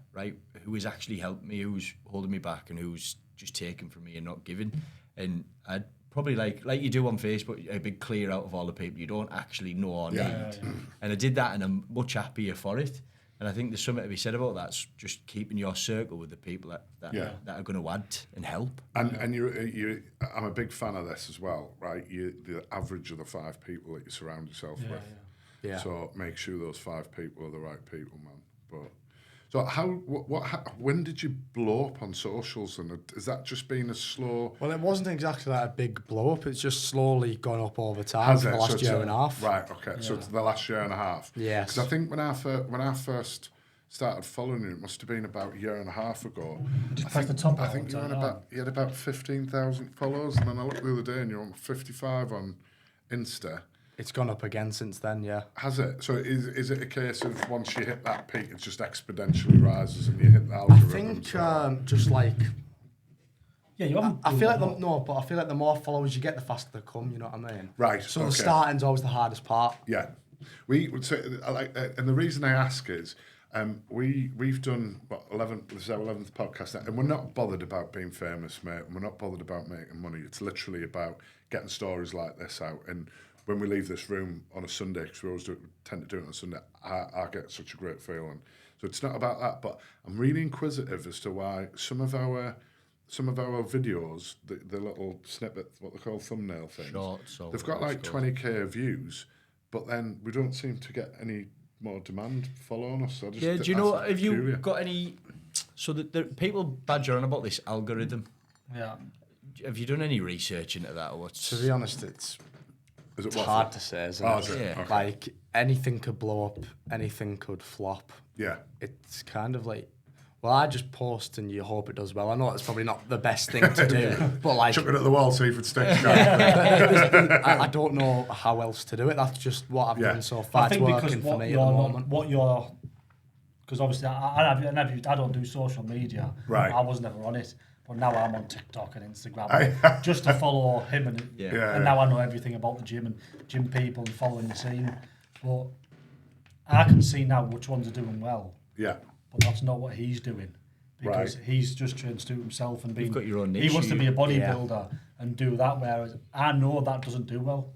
who has actually helped me, who's holding me back, and who's just taking from me and not giving. And I'd probably, like you do on Facebook, a big clear out of all the people you don't actually know or need. And I did that, and I'm much happier for it. And I think there's something to be said about that. It's just keeping your circle with the people that are going to add and help. And you, I'm a big fan of this as well, right? The average of the 5 people that you surround yourself with. Yeah. So make sure those 5 people are the right people, man. But so when did you blow up on socials, and has that just been a slow? Well, it wasn't exactly like a big blow up. It's just slowly gone up over time for the last year and a half. Right. Okay. So it's the last year and a half. Yes. Because I think when I first started following you, it must have been about a year and a half ago. I think you had about 15,000 followers, and then I looked the other day, and you're on 55 on Insta. It's gone up again since then, yeah. Has it? So is it a case of once you hit that peak, it just exponentially rises and you hit the algorithm? I think just like... Yeah, you haven't... I feel like the more followers you get, the faster they come, you know what I mean? Right, So the starting's always the hardest part. Yeah. We would say, and the reason I ask is, we've done, this is our 11th podcast now, and we're not bothered about being famous, mate, and we're not bothered about making money. It's literally about getting stories like this out. And when we leave this room on a Sunday, because we always tend to do it on a Sunday, I get such a great feeling. So it's not about that, but I'm really inquisitive as to why some of our videos, the little snippet, what they call thumbnail things, they've got like 20k views, but then we don't seem to get any more demand following us. So do you know, have you got any, so the people badger on about this algorithm? Yeah. Have you done any research into that? Or what's... To be honest, it's hard to say, isn't it? Yeah. Okay. Like, anything could blow up, anything could flop. Yeah. It's kind of like, well, I just post and you hope it does well. I know it's probably not the best thing to do, but like... Chuck it at the wall, see if it sticks. I don't know how else to do it. That's just what I've done so far. It's working for me at the moment. Because obviously I don't do social media. Right. I was never on it. But now I'm on TikTok and Instagram just to follow him. And now I know everything about the gym and gym people and following the scene. But I can see now which ones are doing well. Yeah. But that's not what he's doing. Because he's just trying to do himself and being... You've got your own niche. He wants to be a bodybuilder and do that, whereas I know that doesn't do well.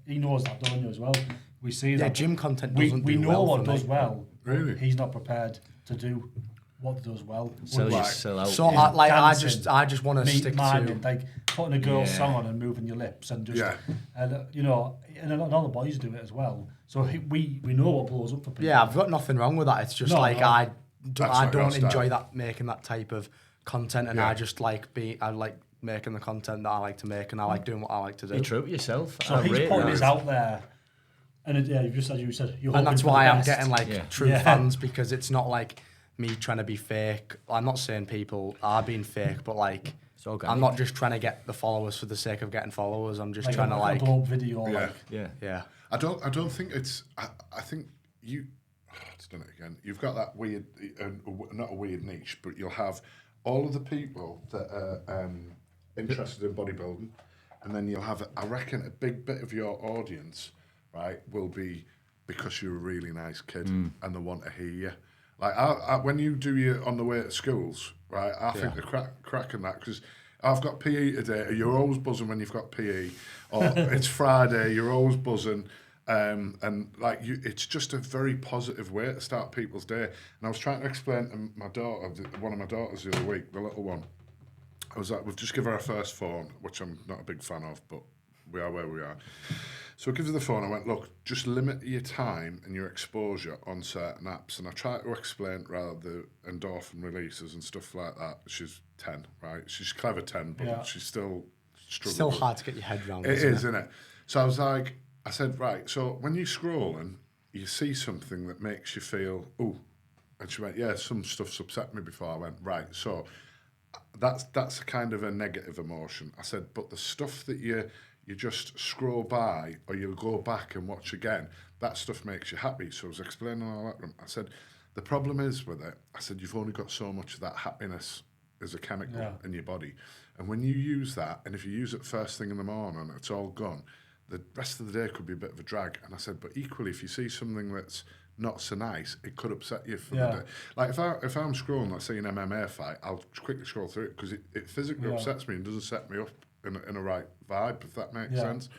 He knows that, don't you, as well? We see that. Yeah, gym content doesn't do well. We know what does me. well. Really? He's not prepared to do what does well. Sell out. So I just want to stick to... Like putting a girl's song on and moving your lips and just... And, you know, and all the boys do it as well. So we know what blows up for people. Yeah, I've got nothing wrong with that. It's just I don't enjoy making that type of content, and I just like making the content that I like to make, and I like doing what I like to do. Be true to yourself. So he's putting this out there, and you said and that's why I'm getting true fans, because it's not like me trying to be fake. I'm not saying people are being fake, but like I'm not just trying to get the followers for the sake of getting followers. I'm just trying to a blow up video. Yeah. I don't think it's. I think you. It's done it again. You've got that weird, not a weird niche, but you'll have all of the people that are interested in bodybuilding, and then you'll have, I reckon, a big bit of your audience, right, will be because you're a really nice kid and they want to hear you. Like when you do your on the way to schools, right, I think the crack in that, because I've got PE today. You're always buzzing when you've got PE, or it's Friday. You're always buzzing. And like it's just a very positive way to start people's day. And I was trying to explain to my daughter, one of my daughters the other week, the little one. I was like, we've just given her first phone, which I'm not a big fan of, but we are where we are. So I give her the phone. I went, look, just limit your time and your exposure on certain apps. And I try to explain rather the endorphin releases and stuff like that. She's 10, right? She's clever 10, but she's still struggling. Still hard to get your head around. It is, isn't it? So I was like, I said, right, so when you're scrolling, you see something that makes you feel, ooh. And she went, yeah, some stuff's upset me before. I went, right, so that's a kind of a negative emotion. I said, but the stuff that you just scroll by or you'll go back and watch again, that stuff makes you happy. So I was explaining all that to them. I said, the problem is with it, I said, you've only got so much of that happiness as a chemical in your body. And when you use that, and if you use it first thing in the morning, it's all gone, the rest of the day could be a bit of a drag. And I said, but equally, if you see something that's not so nice, it could upset you for the day. Like if I'm scrolling, I see an MMA fight, I'll quickly scroll through it because it physically upsets me and doesn't set me up in a right vibe, if that makes sense.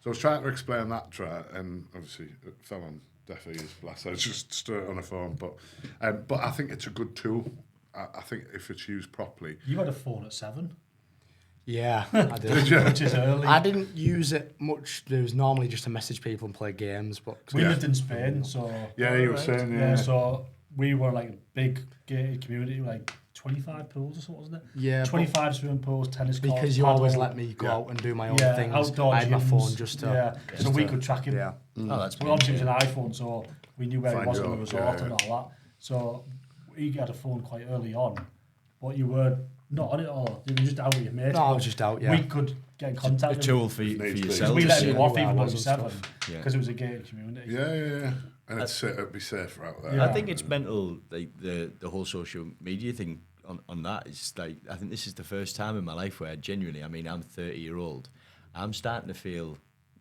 So I was trying to explain that to her, and obviously it fell on deaf ears, bless her, just stood on a phone. But I think it's a good tool. I think if it's used properly. You had a phone at 7. Yeah, I did. Which is early. I didn't use it much. There was normally just to message people and play games. But we lived in Spain, so... Yeah, you were saying, so we were like a big gated community, like 25 pools or something, wasn't it? Yeah. 25 swimming pools, tennis courts, because you paddle, always let me go out and do my own things. Outdoor I had my gyms, phone just to... so we could track him. Yeah. Oh, that's Well, obviously it was an iPhone, so we knew where he was on the out, resort and all that. So he had a phone quite early on, but you were not on it all. You were just out with your mates. No, I was just out, We could get in contact A with tool for yourself. we let him to off where I even though he was was and 7 stuff. because it was a gated community. Yeah. And it'd be safer out there. Yeah. I think it's mental, like the whole social media thing on that is like, I think this is the first time in my life where genuinely, I mean, I'm 30-year-old, I'm starting to feel,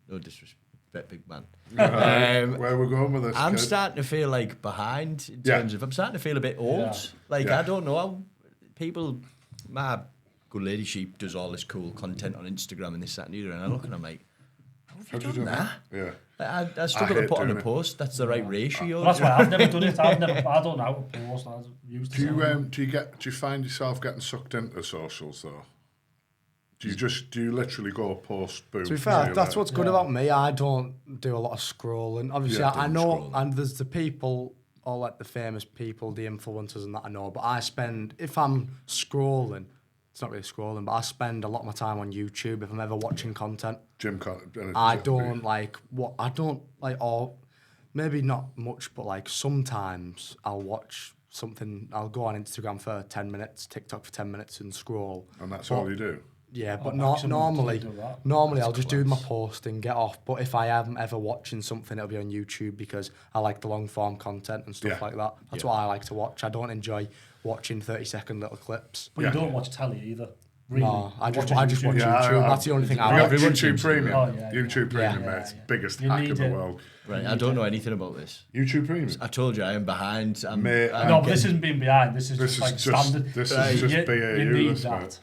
no disrespect, big man. Where we're going with this, I'm kid? starting to feel like behind in terms of, I'm starting to feel a bit old. Yeah. Like, I don't know how people, my good lady, she does all this cool content on Instagram and this, that and the other, and I look and I'm like, how have you done that? Yeah. Like, I struggle to hate put on a doing it. post. That's the right ratio. Well, that's why I've never done it. I don't know how to post. I used to. Do you find yourself getting sucked into socials though? Do you literally go post boom? To be fair, that's what's good about me. I don't do a lot of scrolling. Obviously, I know, and there's the people, all like the famous people, the influencers and that I know, but if I'm scrolling, it's not really scrolling, but I spend a lot of my time on YouTube if I'm ever watching content. Gym content. I don't like, or maybe not much, but like sometimes I'll watch something, I'll go on Instagram for 10 minutes, TikTok for 10 minutes and scroll. And that's all you do? Yeah, but normally I'll just do my post and get off. But if I am ever watching something, it'll be on YouTube because I like the long form content and stuff like that. That's what I like to watch. I don't enjoy watching 30-second little clips. But you don't watch telly either. Really. No, I just watch Yeah, YouTube. That's the only thing I You watch. got YouTube Premium. Oh, yeah, YouTube Premium, yeah, mate. It's yeah. biggest You hack need in the it. world. Right, I don't know anything about this. YouTube Premium. I told you I am behind. Mate, No, but this isn't being behind. This is just like standard. This is just BAU. You need this, that. mate.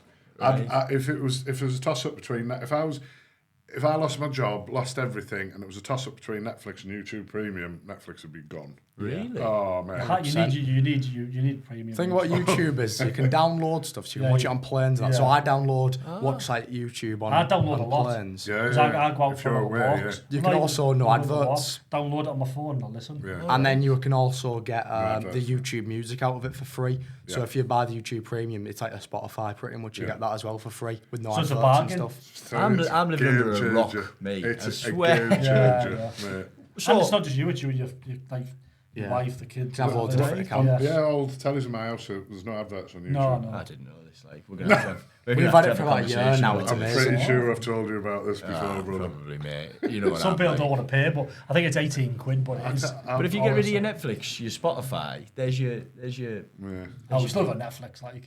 If it was a toss up between if I lost my job, lost everything, and it was a toss up between Netflix and YouTube Premium, Netflix would be gone. Really? Oh man. You need premium. The thing about YouTube is you can download stuff, so you can watch it on planes and that. So I watch like YouTube on planes. Yeah, I go out for walks. You can also know adverts. Download it on my phone and listen. Yeah. And then you can also get the YouTube music out of it for free. So if you buy the YouTube Premium, it's like a Spotify pretty much. You get that as well for free with no adverts and stuff. I'm living under a rock, mate. I swear. A game changer, mate. So, and it's not just you, it's you and your wife, the kids. Have loads of different accounts. Yeah, all the tellies in my house, there's no adverts on YouTube. No. I didn't know this. Like, we're gonna have to We've had it for about a year now. It's I'm amazing. pretty sure I've told you about this before, brother. Probably, mate. You know what Some people like. don't want to pay, but I think it's 18 quid. But it is. But if you get rid of your Netflix, your Spotify, there's your. Oh, we still got Netflix, like.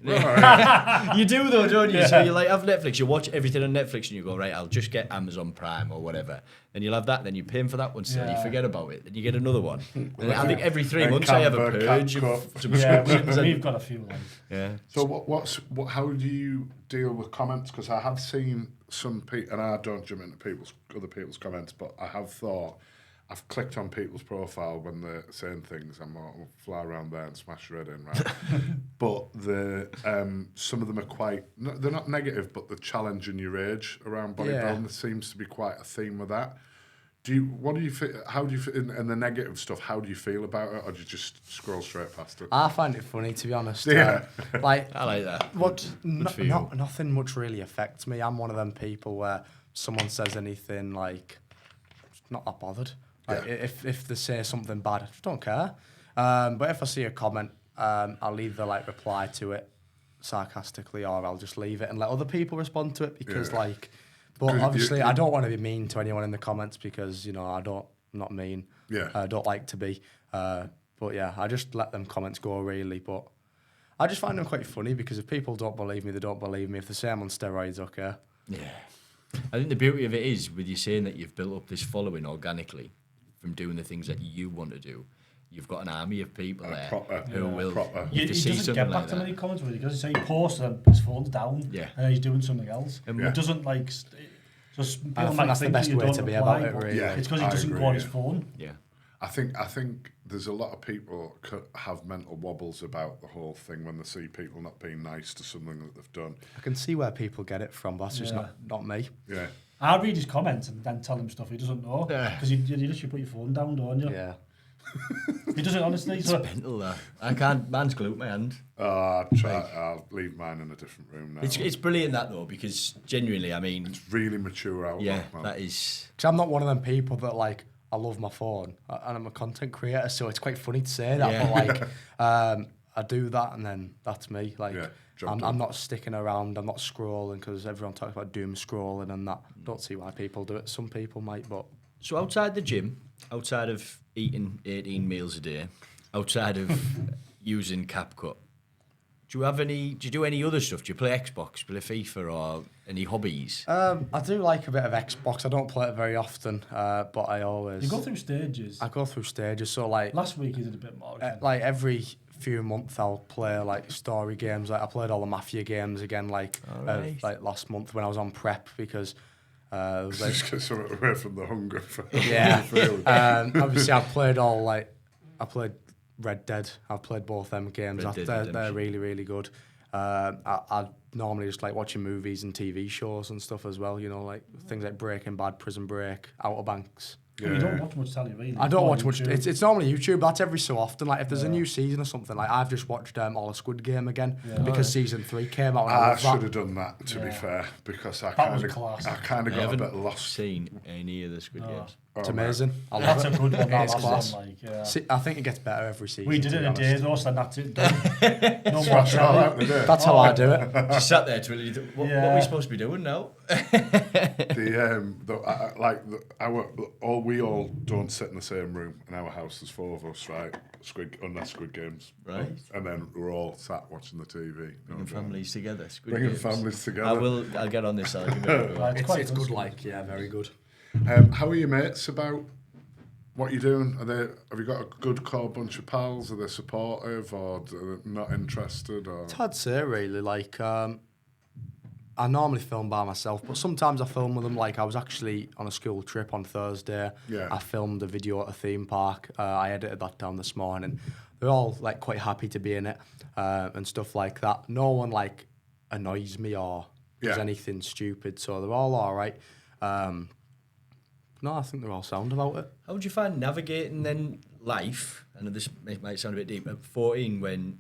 You do though, don't you? So you like have Netflix, you watch everything on Netflix, and you go right. I'll just get Amazon Prime or whatever. Then you'll have that. Then you're paying for that one still. You forget about it. Then you get another one. And I think every 3 months I have a purge of subscriptions. We've got a few. Yeah. So how do you deal with comments? Because I have seen some people, and I don't jump into other people's comments, but I have thought, I've clicked on people's profile when they're saying things, I'm like, I'll fly around there and smash your head in, right? But some of them are they're not negative, but they're challenging your age around bodybuilding. There seems to be quite a theme with that. What do you feel? How do you feel in the negative stuff? How do you feel about it, or do you just scroll straight past it? I find it funny, to be honest. Yeah. Like I like that. Nothing much really affects me. I'm one of them people where someone says anything like, not that bothered. Like if they say something bad, I just don't care. But if I see a comment, I'll either like reply to it sarcastically or I'll just leave it and let other people respond to it because like. But obviously, I don't want to be mean to anyone in the comments because, you know, I'm not mean. Yeah. I don't like to be. But yeah, I just let them comments go, really. But I just find them quite funny because if people don't believe me, they don't believe me. If they say I'm on steroids, okay. Yeah. I think the beauty of it is, with you saying that you've built up this following organically from doing the things that you want to do, you've got an army of people there who will. He see doesn't get back like to that. many comments with it because he posts and his phone's down and he's doing something else. He doesn't like. Just I think that's the best way to be about it, really. Yeah, it's because he doesn't go on his phone. Yeah. I think there's a lot of people have mental wobbles about the whole thing when they see people not being nice to something that they've done. I can see where people get it from, but that's just not me. Yeah. I read his comments and then tell him stuff he doesn't know because you literally put your phone down, don't you? Yeah. He does it honestly. It's mental, that. I can't. Man's glued my hand. I'll leave mine in a different room now. It's brilliant that though because genuinely, I mean, it's really mature outlook. yeah, man. that is. Because I'm not one of them people that like I love my phone and I'm a content creator, so it's quite funny to say that. Yeah. But like, I do that and then that's me. Like, I'm not sticking around. I'm not scrolling because everyone talks about doom scrolling and that. Don't see why people do it. Some people might, but. So outside the gym, outside of eating 18 meals a day, outside of using CapCut, do you do any other stuff? Do you play Xbox, play FIFA, or any hobbies? I do like a bit of Xbox. I don't play it very often, but I always. You go through stages. I go through stages. So like last week he did a bit more. Like every few months I'll play like story games. Like I played all the Mafia games again. Like last month when I was on prep because. Just get something away from the hunger. Obviously, I played Red Dead. I've played both them games. They're really, really good. I normally just like watching movies and TV shows and stuff as well. You know, like things like Breaking Bad, Prison Break, Outer Banks. Yeah. You don't watch much telly, really. I don't watch much. It's normally YouTube. That's every so often. Like if there's a new season or something, like I've just watched all of Squid Game again because season 3 came out. And I should have done that to be fair because I kind of got a bit lost. Seen any of the Squid Games? It's amazing. That's a good one. It's class. Like, I think it gets better every season. We did it in a day though, so that's it. No more That's how I do it. Just sat there twiddling. What are we supposed to be doing now? We all don't sit in the same room in our house. There's 4 of us, right? Unless Squid Games, right? And then we're all sat watching the TV. Bringing families together. Bringing families together. I'll get on this. I'll give it a go. It's good. Like very good. How are your mates about what you're doing? Have you got a good core bunch of pals? Are they supportive or are they not interested? Or? It's hard to say, really. Like, I normally film by myself, but sometimes I film with them. Like, I was actually on a school trip on Thursday. Yeah. I filmed a video at a theme park. I edited that down this morning. They're all like quite happy to be in it and stuff like that. No one like annoys me or does anything stupid, so they're all right. No, I think they're all sound about it. How would you find navigating then life? I know this might sound a bit deep. At 14, when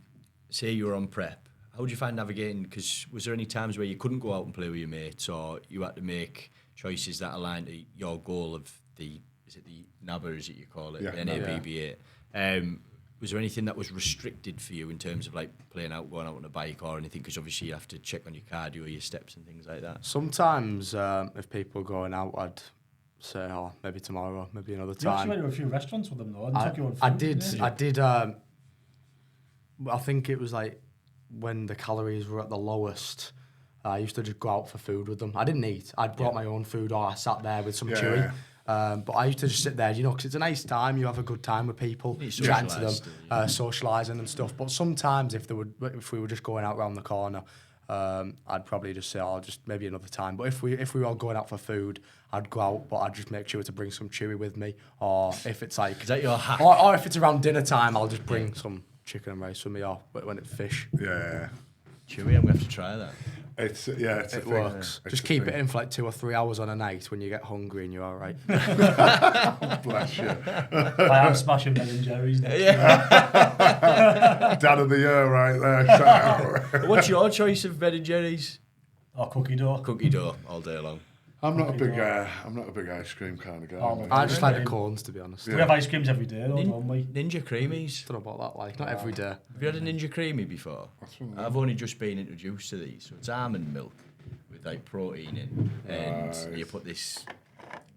say you were on prep, how would you find navigating? Because was there any times where you couldn't go out and play with your mates, or you had to make choices that aligned to your goal of the NABA, as you call it, the NABBA? Was there anything that was restricted for you in terms of like playing out, going out on a bike or anything? Because obviously you have to check on your cardio, your steps and things like that. Sometimes if people are going out, I'd say, maybe tomorrow, maybe another time. You actually went to a few restaurants with them though, and took your own food. I did. I think it was like when the calories were at the lowest. I used to just go out for food with them. I didn't eat. I brought my own food, or I sat there with some chewy. But I used to just sit there, because it's a nice time. You have a good time with people, chatting to them, socialising and stuff. But sometimes if we were just going out round the corner, I'd probably just say, just maybe another time. But if we were all going out for food, I'd go out, but I'd just make sure to bring some chewy with me. Or if it's like, is that your hack? Or if it's around dinner time, I'll just bring some chicken and rice with me, or when it's fish. Yeah. Chewy, I'm going to have to try that. It's it's a It thing. works. It's Just a keep thing. it in for like 2 or 3 hours on a night when you get hungry and you're all right. Bless you. I am smashing Ben and Jerry's. Dad of the year right there. What's your choice of Ben and Jerry's? Or cookie dough. Cookie dough all day long. I'm not a big ice cream kind of guy. Oh, mate. I just like the cones, to be honest. We have ice creams every day, though, don't we? Ninja creamies. Don't know about that, like, not every day. Have you had a Ninja creamy before? I've only just been introduced to these. So it's almond milk with like protein in, and you put this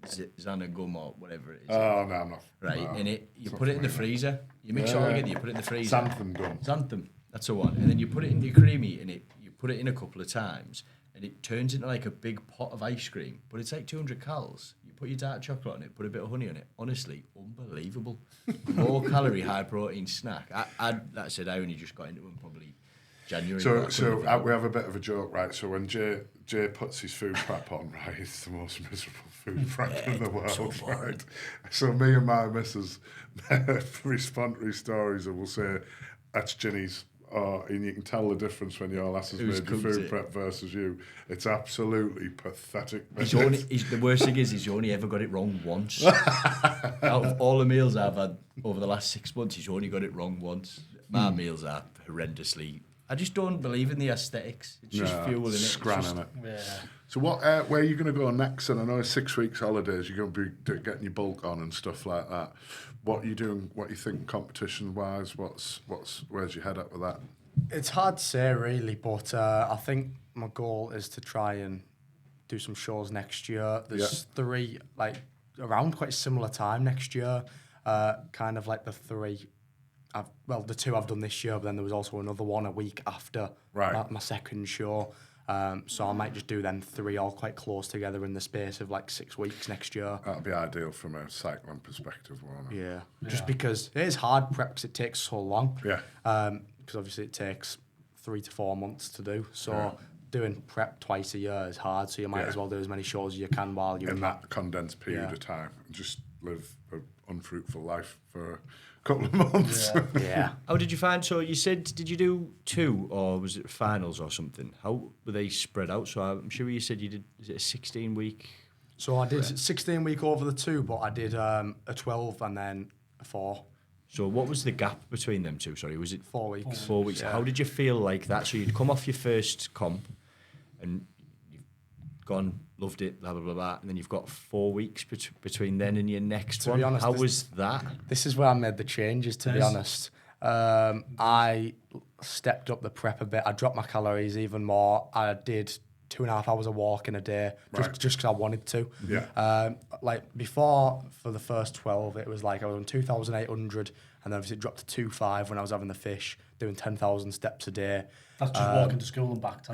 Xana gum or whatever it is. Oh no, I'm not. Right, no, and you put it in the freezer. You mix it all together. You put it in the freezer. Xanthan gum. Xanthan, that's the one. And then you put it in your creamy, and you put it in a couple of times, and it turns into like a big pot of ice cream. But it's like 200 calories. You put your dark chocolate on it, put a bit of honey on it. Honestly, unbelievable. Low calorie, high protein snack. That said, I only just got into them probably January. So we have a bit of a joke, right? So when Jay puts his food prep on, right, it's the most miserable food prep in the world, right? So me and my missus respond to his stories and we'll say, that's Ginny's. And you can tell the difference when your lass has made the food prep versus you. It's absolutely pathetic. The worst thing is he's only ever got it wrong once. Out of all the meals I've had over the last 6 months, he's only got it wrong once. My meals are horrendously... I just don't believe in the aesthetics. It's just fuel in it. Scran in it. Yeah. So where are you going to go next? And I know it's 6 weeks holidays. You're going to be getting your bulk on and stuff like that. What are you doing? What are you thinking competition wise? Where's your head at with that? It's hard to say, really, but I think my goal is to try and do some shows next year. There's 3, like, around quite a similar time next year. Kind of like the 3... the 2 I've done this year, but then there was also another one a week after my second show. So I might just do them 3 all quite close together in the space of like 6 weeks next year. That'd be ideal from a cycling perspective, won't it? Yeah. Just because it is hard prep because it takes so long. Yeah. Because obviously it takes 3 to 4 months to do. So doing prep twice a year is hard. So you might as well do as many shows as you can while you're in that condensed period of time. Just live an unfruitful life for a couple of months. Yeah. How did you find? So you said, did you do 2 or was it finals or something? How were they spread out? So I'm sure you said you did. Is it a 16-week? So I did 16-week over the 2, but I did a 12 and then a 4. So what was the gap between them 2? Sorry, was it 4 weeks? 4 weeks. Yeah. How did you feel like that? So you'd come off your first comp and you've gone, loved it, blah, blah, blah, blah, and then you've got 4 weeks between then and your next one. Be honest, how was that? This is where I made the changes, to be honest. I stepped up the prep a bit. I dropped my calories even more. I did 2.5 hours of walk in a day, just because I wanted to. Yeah. Like before, for the first 12, it was like I was on 2,800, and then obviously it dropped to 2.5 when I was having the fish, doing 10,000 steps a day. That's just walking to school and back.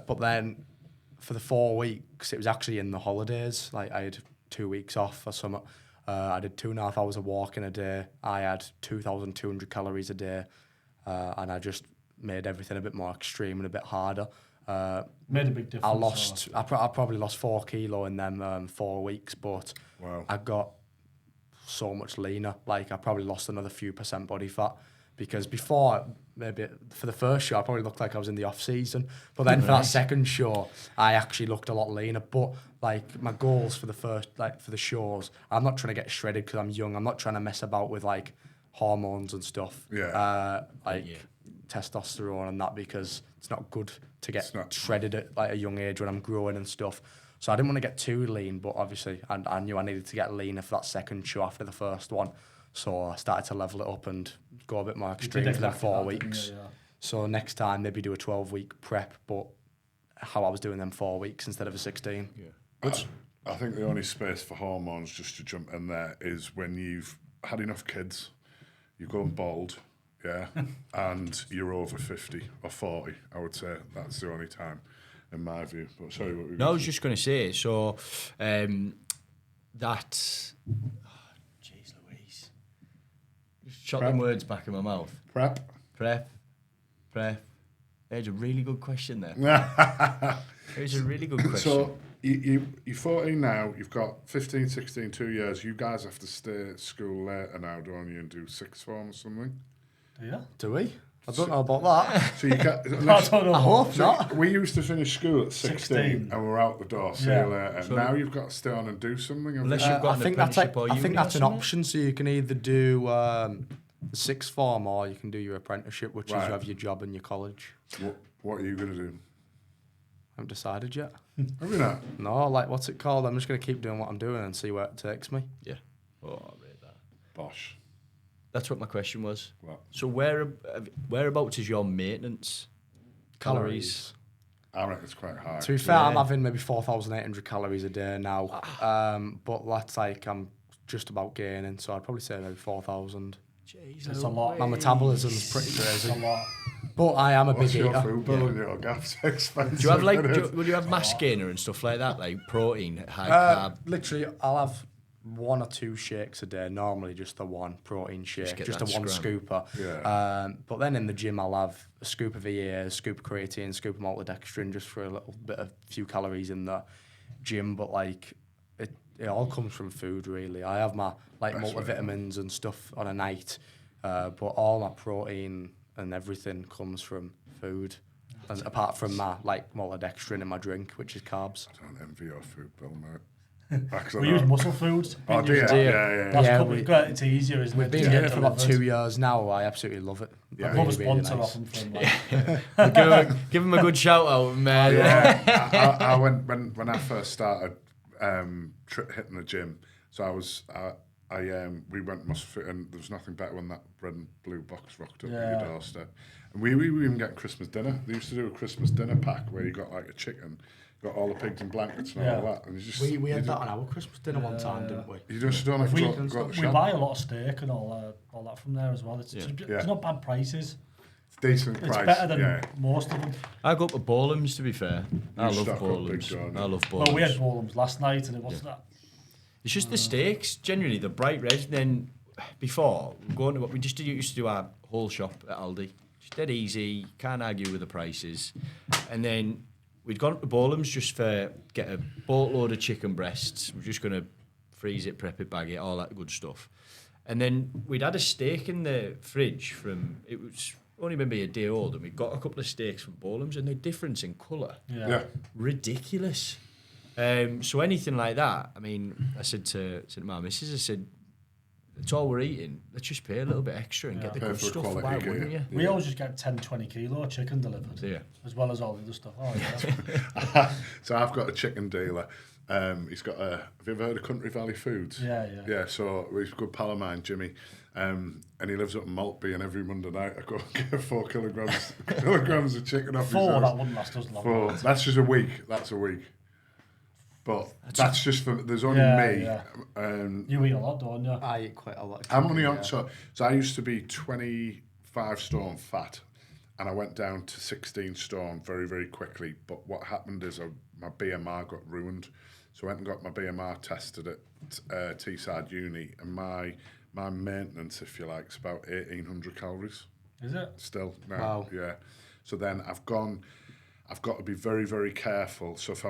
But then for the 4 weeks, it was actually in the holidays. Like I had 2 weeks off or something. I did 2.5 hours of walking a day. I had 2,200 calories a day, and I just made everything a bit more extreme and a bit harder. Made a big difference. I probably lost 4 kilo in them 4 weeks, but I got so much leaner. Like I probably lost another few % body fat, because before, maybe for the first show I probably looked like I was in the off season, but then for that second show I actually looked a lot leaner. But like my goals for the first, like for the shows, I'm not trying to get shredded because I'm young. I'm not trying to mess about with like hormones and stuff. Testosterone and that, because it's not good to get shredded at like a young age when I'm growing and stuff. So I didn't want to get too lean, but obviously I knew I needed to get leaner for that second show after the first one. So I started to level it up and go a bit more extreme for them 4 weeks. So next time maybe do a 12-week prep, but how I was doing them 4 weeks instead of a 16. Yeah. I think the only space for hormones, just to jump in there, is when you've had enough kids, you've gone bald, and you're over 50 or 40. I would say that's the only time, in my view. But sorry, what were you No, I was just going to say, so that... Jeez Louise. Just shot them words back in my mouth. Prep. There's a really good question there. There's a really good question. So you're 14 now, you've got 15, 16, 2 years. You guys have to stay at school later now, don't you, and do sixth form or something? Yeah. Do we? I don't know about that. So you can't. I don't know. I hope not. We used to finish school at 16 and we're out the door. See you later. So now you've got to stay on and do something. Unless you've got I an think that's apprenticeship or I think uni that's or an something. option. So you can either do the sixth form or you can do your apprenticeship, which is you have your job and your college. What are you going to do? I haven't decided yet. Have you not? No, like what's it called? I'm just going to keep doing what I'm doing and see where it takes me. Yeah. Oh, I rate that. Bosh. That's what my question was. What? So whereabouts is your maintenance calories? I reckon it's quite high. To be fair, I'm having maybe 4,800 calories a day now. But that's like I'm just about gaining, so I'd probably say maybe 4,000. Jeez, It's a lot. My metabolism's pretty crazy. It's a lot. But I am a What's big your eater. food bill and your gas expensive? Do you have like? isn't it? Would you have mass gainer and stuff like that, like protein, high carb? Literally, I'll have 1 or 2 shakes a day. Normally, just the one protein shake, get just a that one scrum. scooper. Yeah. But then in the gym, I'll have a scoop of EA, a scoop of creatine, a scoop of maltodextrin, just for a little bit of few calories in the gym. But like, it all comes from food, really. I have my like That's right. multivitamins and stuff on a night, but all my protein and everything comes from food. And apart from my like maltodextrin in my drink, which is carbs. I don't envy your food bill, mate. Actually, We no. use muscle foods. Oh, do you? That's Yeah, it's easier, isn't We've it? been to doing get it for about delivered. 2 years now. I absolutely love it. Yeah. I'd love a Really, really sponsor nice. off them from like, Give him a good shout out, man. Yeah, I went when I first started hitting the gym. So we went muscle and there was nothing better when that red and blue box rocked up at your doorstep. And we were even getting Christmas dinner. They used to do a Christmas dinner pack where you got like a chicken, got all the pigs and blankets and all that. And you just We had that on our Christmas dinner one time, didn't we? You just don't have to go to the we shop. buy a lot of steak and all that from there as well. It's not bad prices. Decent It's price. better than most of them. I go up to Bowlham's, to be fair. I love stock up big, Bowlham's. don't you? I love Bowlham's. Well, we had Bowlham's last night and it was that. It's just the steaks, generally, the bright red. Then before, we just used to do our whole shop at Aldi. Just dead easy, can't argue with the prices. And then we'd gone up to Bowlham's just for get a boatload of chicken breasts. We're just going to freeze it, prep it, bag it, all that good stuff. And then we'd had a steak in the fridge it was only maybe a day old, and we got a couple of steaks from Bowlham's, and the difference in colour, Yeah. ridiculous. So anything like that, I mean, I said to my missus, I said, it's all we're eating. Let's just pay a little bit extra and get the Pay good for stuff. quality, Why get wouldn't you? We always just get 10, 20 kilo chicken delivered. Yeah. As well as all the other stuff. Oh, yeah. So I've got a chicken dealer. He's got have you ever heard of Country Valley Foods? Yeah. Yeah, so he's a good pal of mine, Jimmy. And he lives up in Maltby, and every Monday night I go and get 4 kilograms of chicken off his That house. wouldn't last us long. 4. That's just a week. That's a week. But that's just for, there's only me. Yeah. Um, You eat a lot, don't you? I eat quite a lot. I'm only on, so I used to be 25 stone fat, and I went down to 16 stone very, very quickly. But what happened is my BMR got ruined. So I went and got my BMR tested at Teesside Uni, and my maintenance, if you like, is about 1,800 calories. Is it? Still now, Wow. yeah. So then I've got to be very, very careful. So if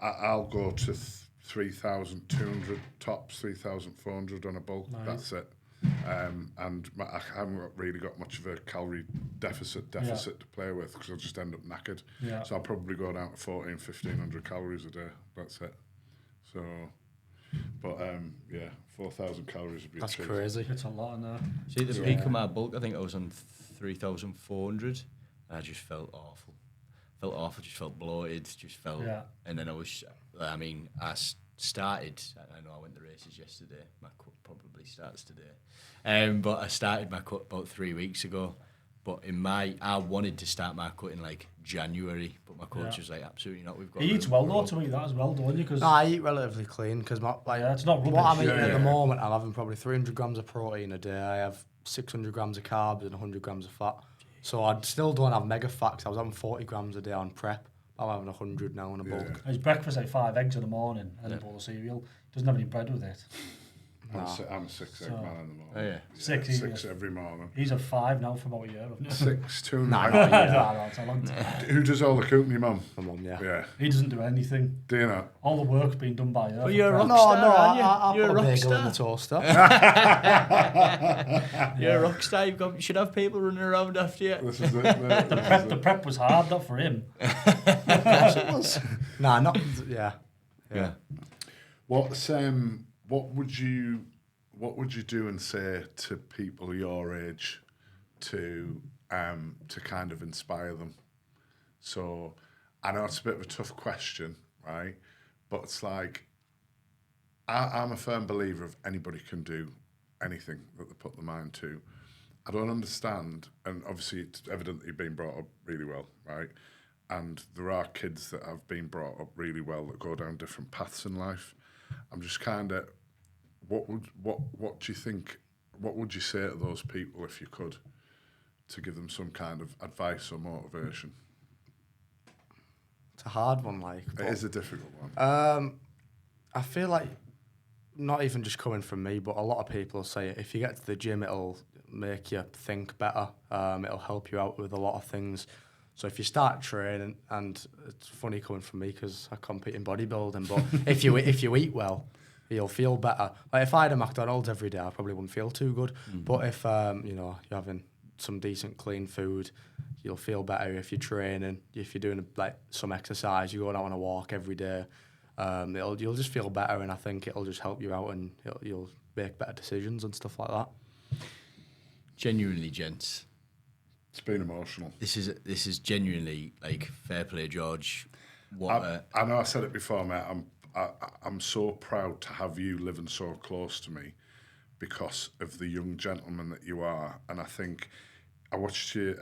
I'll go to 3,200 tops, 3,400 on a bulk. Nice. That's it. And I haven't really got much of a calorie deficit to play with because I'll just end up knackered. Yeah. So I'll probably go down to 1,500 calories a day. That's it. So, but 4,000 calories would be That's a treat. crazy. It's a lot in there. See, at the peak of my bulk, I think I was on 3,400, and I just felt awful. Just felt bloated, and then I started, I know I went to races yesterday, my cut probably starts today, but I started my cut about 3 weeks ago, but I wanted to start my cut in like January, but my coach was like, absolutely not, we've got... He eats well though to eat that as well, don't you? Cause No, I eat relatively clean because it's not rubbish. what I'm eating at Yeah. the moment, I'm having probably 300 grams of protein a day. I have 600 grams of carbs and 100 grams of fat. So I still don't have mega fat 'cause I was having 40 grams a day on prep. I'm having 100 now on a bulk. His breakfast like 5 eggs in the morning and a bowl of cereal. Doesn't have any bread with it. I'm a 6 egg man in the morning. Oh, yeah. Six every morning. He's a 5 now for about a year. 6, 2 Nah, nights. No, it's a long time. Who does all the cooking, your mum? My mum, yeah. Yeah. He doesn't do anything. Do you know? All the work's been done by her. But you're a rock No, star, I aren't you? You're put a a rock bagel in the star. toaster. You're a rock star. You should have people running around after you. This is it. The prep was hard, not for him. Of course it was. Nah, not... Yeah. Yeah. What would you do and say to people your age to kind of inspire them? So I know it's a bit of a tough question, right? But it's like I'm a firm believer of anybody can do anything that they put their mind to. I don't understand, and obviously it's evidently been brought up really well, right? And there are kids that have been brought up really well that go down different paths in life. I'm just kind of, what do you think? What would you say to those people if you could, to give them some kind of advice or motivation? It's a hard one, like. It is a difficult one. I feel like, not even just coming from me, but a lot of people say if you get to the gym, it'll make you think better. It'll help you out with a lot of things. So if you start training, and it's funny coming from me because I compete in bodybuilding, but if you eat well, you'll feel better. Like if I had a McDonald's every day, I probably wouldn't feel too good. But if you're having some decent clean food, you'll feel better. If you're training, if you're doing like some exercise, you're going out on a walk every day, you'll just feel better, and I think it'll just help you out, and you'll make better decisions and stuff like that. Genuinely, gents. It's been emotional. This is genuinely like fair play, George. I know I said it before, mate. I'm so proud to have you living so close to me because of the young gentleman that you are. And I think I watched you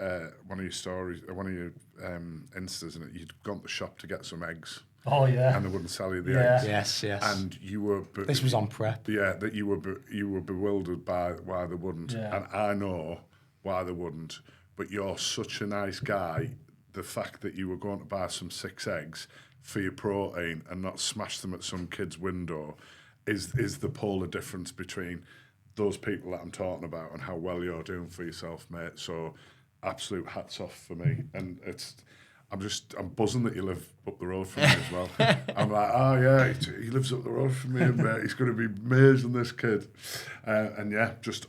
one of your stories, one of your Instas, and you'd gone to the shop to get some eggs. Oh yeah. And they wouldn't sell you the eggs. Yes. And you were. This was on prep. Yeah, that you were bewildered by why they wouldn't, and I know why they wouldn't. But you're such a nice guy. The fact that you were going to buy some 6 eggs for your protein and not smash them at some kid's window is the polar difference between those people that I'm talking about and how well you're doing for yourself, mate. So absolute hats off for me. And I'm buzzing that you live up the road from me as well. I'm like, oh yeah, he lives up the road from me, and mate, he's going to be amazing, this kid. And yeah, just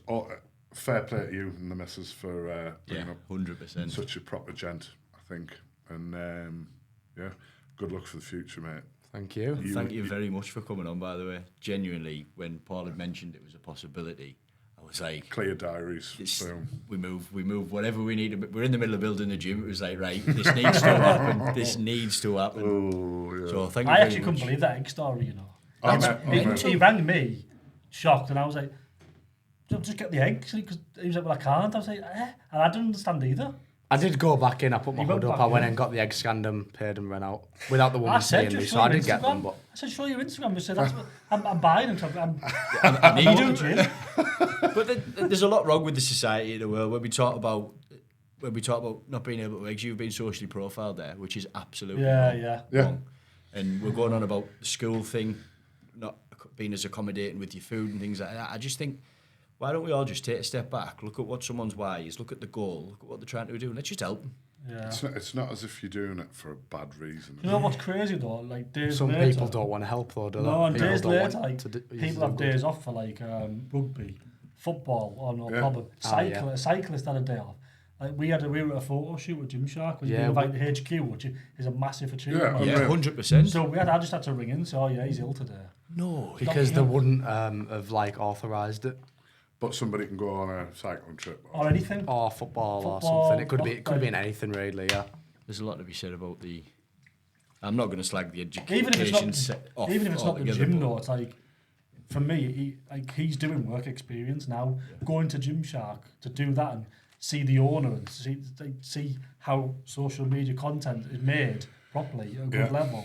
fair play to you and the missus for bringing up 100%. Such a proper gent, I think. And good luck for the future, mate. Thank you. Thank you very much for coming on, by the way. Genuinely, when Paul had mentioned it was a possibility, I was like, clear diaries. Boom. We move whatever we need. We're in the middle of building a gym. It was like, right, this needs to happen. This needs to happen. Oh, yeah. So thank you I very actually much. couldn't believe that egg story, you know. I He rang me, shocked, and I was like, just get the eggs. Because he was like, well, I can't. I was like, eh. And I didn't understand either. I did go back in. I put my You hood went up. back I went in? and got the egg, scanned them, paid and ran out without the I woman said, seeing me. just So show I your did get them, Instagram. but I said, show your Instagram. I said, that's what I'm buying them. I need I'm them. But there's a lot wrong with the society in the world when we talk about not being able to eggs. You've been socially profiled there, which is absolutely wrong. And we're going on about the school thing, not being as accommodating with your food and things like that. I just think, why don't we all just take a step back, look at what someone's why is, look at the goal, look at what they're trying to do, and let's just help them. Yeah. It's not as if you're doing it for a bad reason. You know what's crazy though? Like days some later, people don't want to help though, do they? No, and People days don't later, want like to people have days off for like rugby, football, or no problem. yeah. Cyclist had a day off. Like we were at a photo shoot with Gymshark. We Yeah, invited to HQ, which is a massive achievement. Yeah, 100%. So I just had to ring in. So he's ill today. No, because they wouldn't have like authorised it. But somebody can go on a cycling trip. Or anything. Or football or Football, something. It could have been anything really, yeah. there's a lot to be said about the. I'm not going to slag the education. Even if it's not, even if it's not the altogether, gym, but- though, it's like for me, he's doing work experience now. Going to Gymshark to do that and see the owner and see how social media content is made properly at a good level.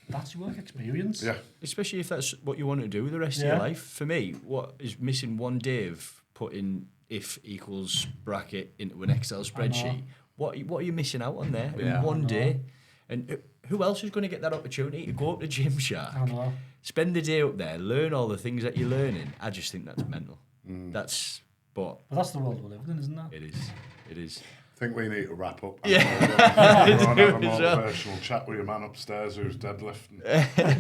That's your work experience. Yeah. Especially if that's what you want to do the rest of your life. For me, what is missing one day of putting if equals bracket into an Excel spreadsheet? What are you missing out on there in one day? And who else is going to get that opportunity to go up to Gymshark? I know. Spend the day up there, learn all the things that you're learning. I just think that's mental. But that's the world we live in, isn't it? It is. I think we need to wrap up. Yeah. Have a motivational chat with your man upstairs who's deadlifting.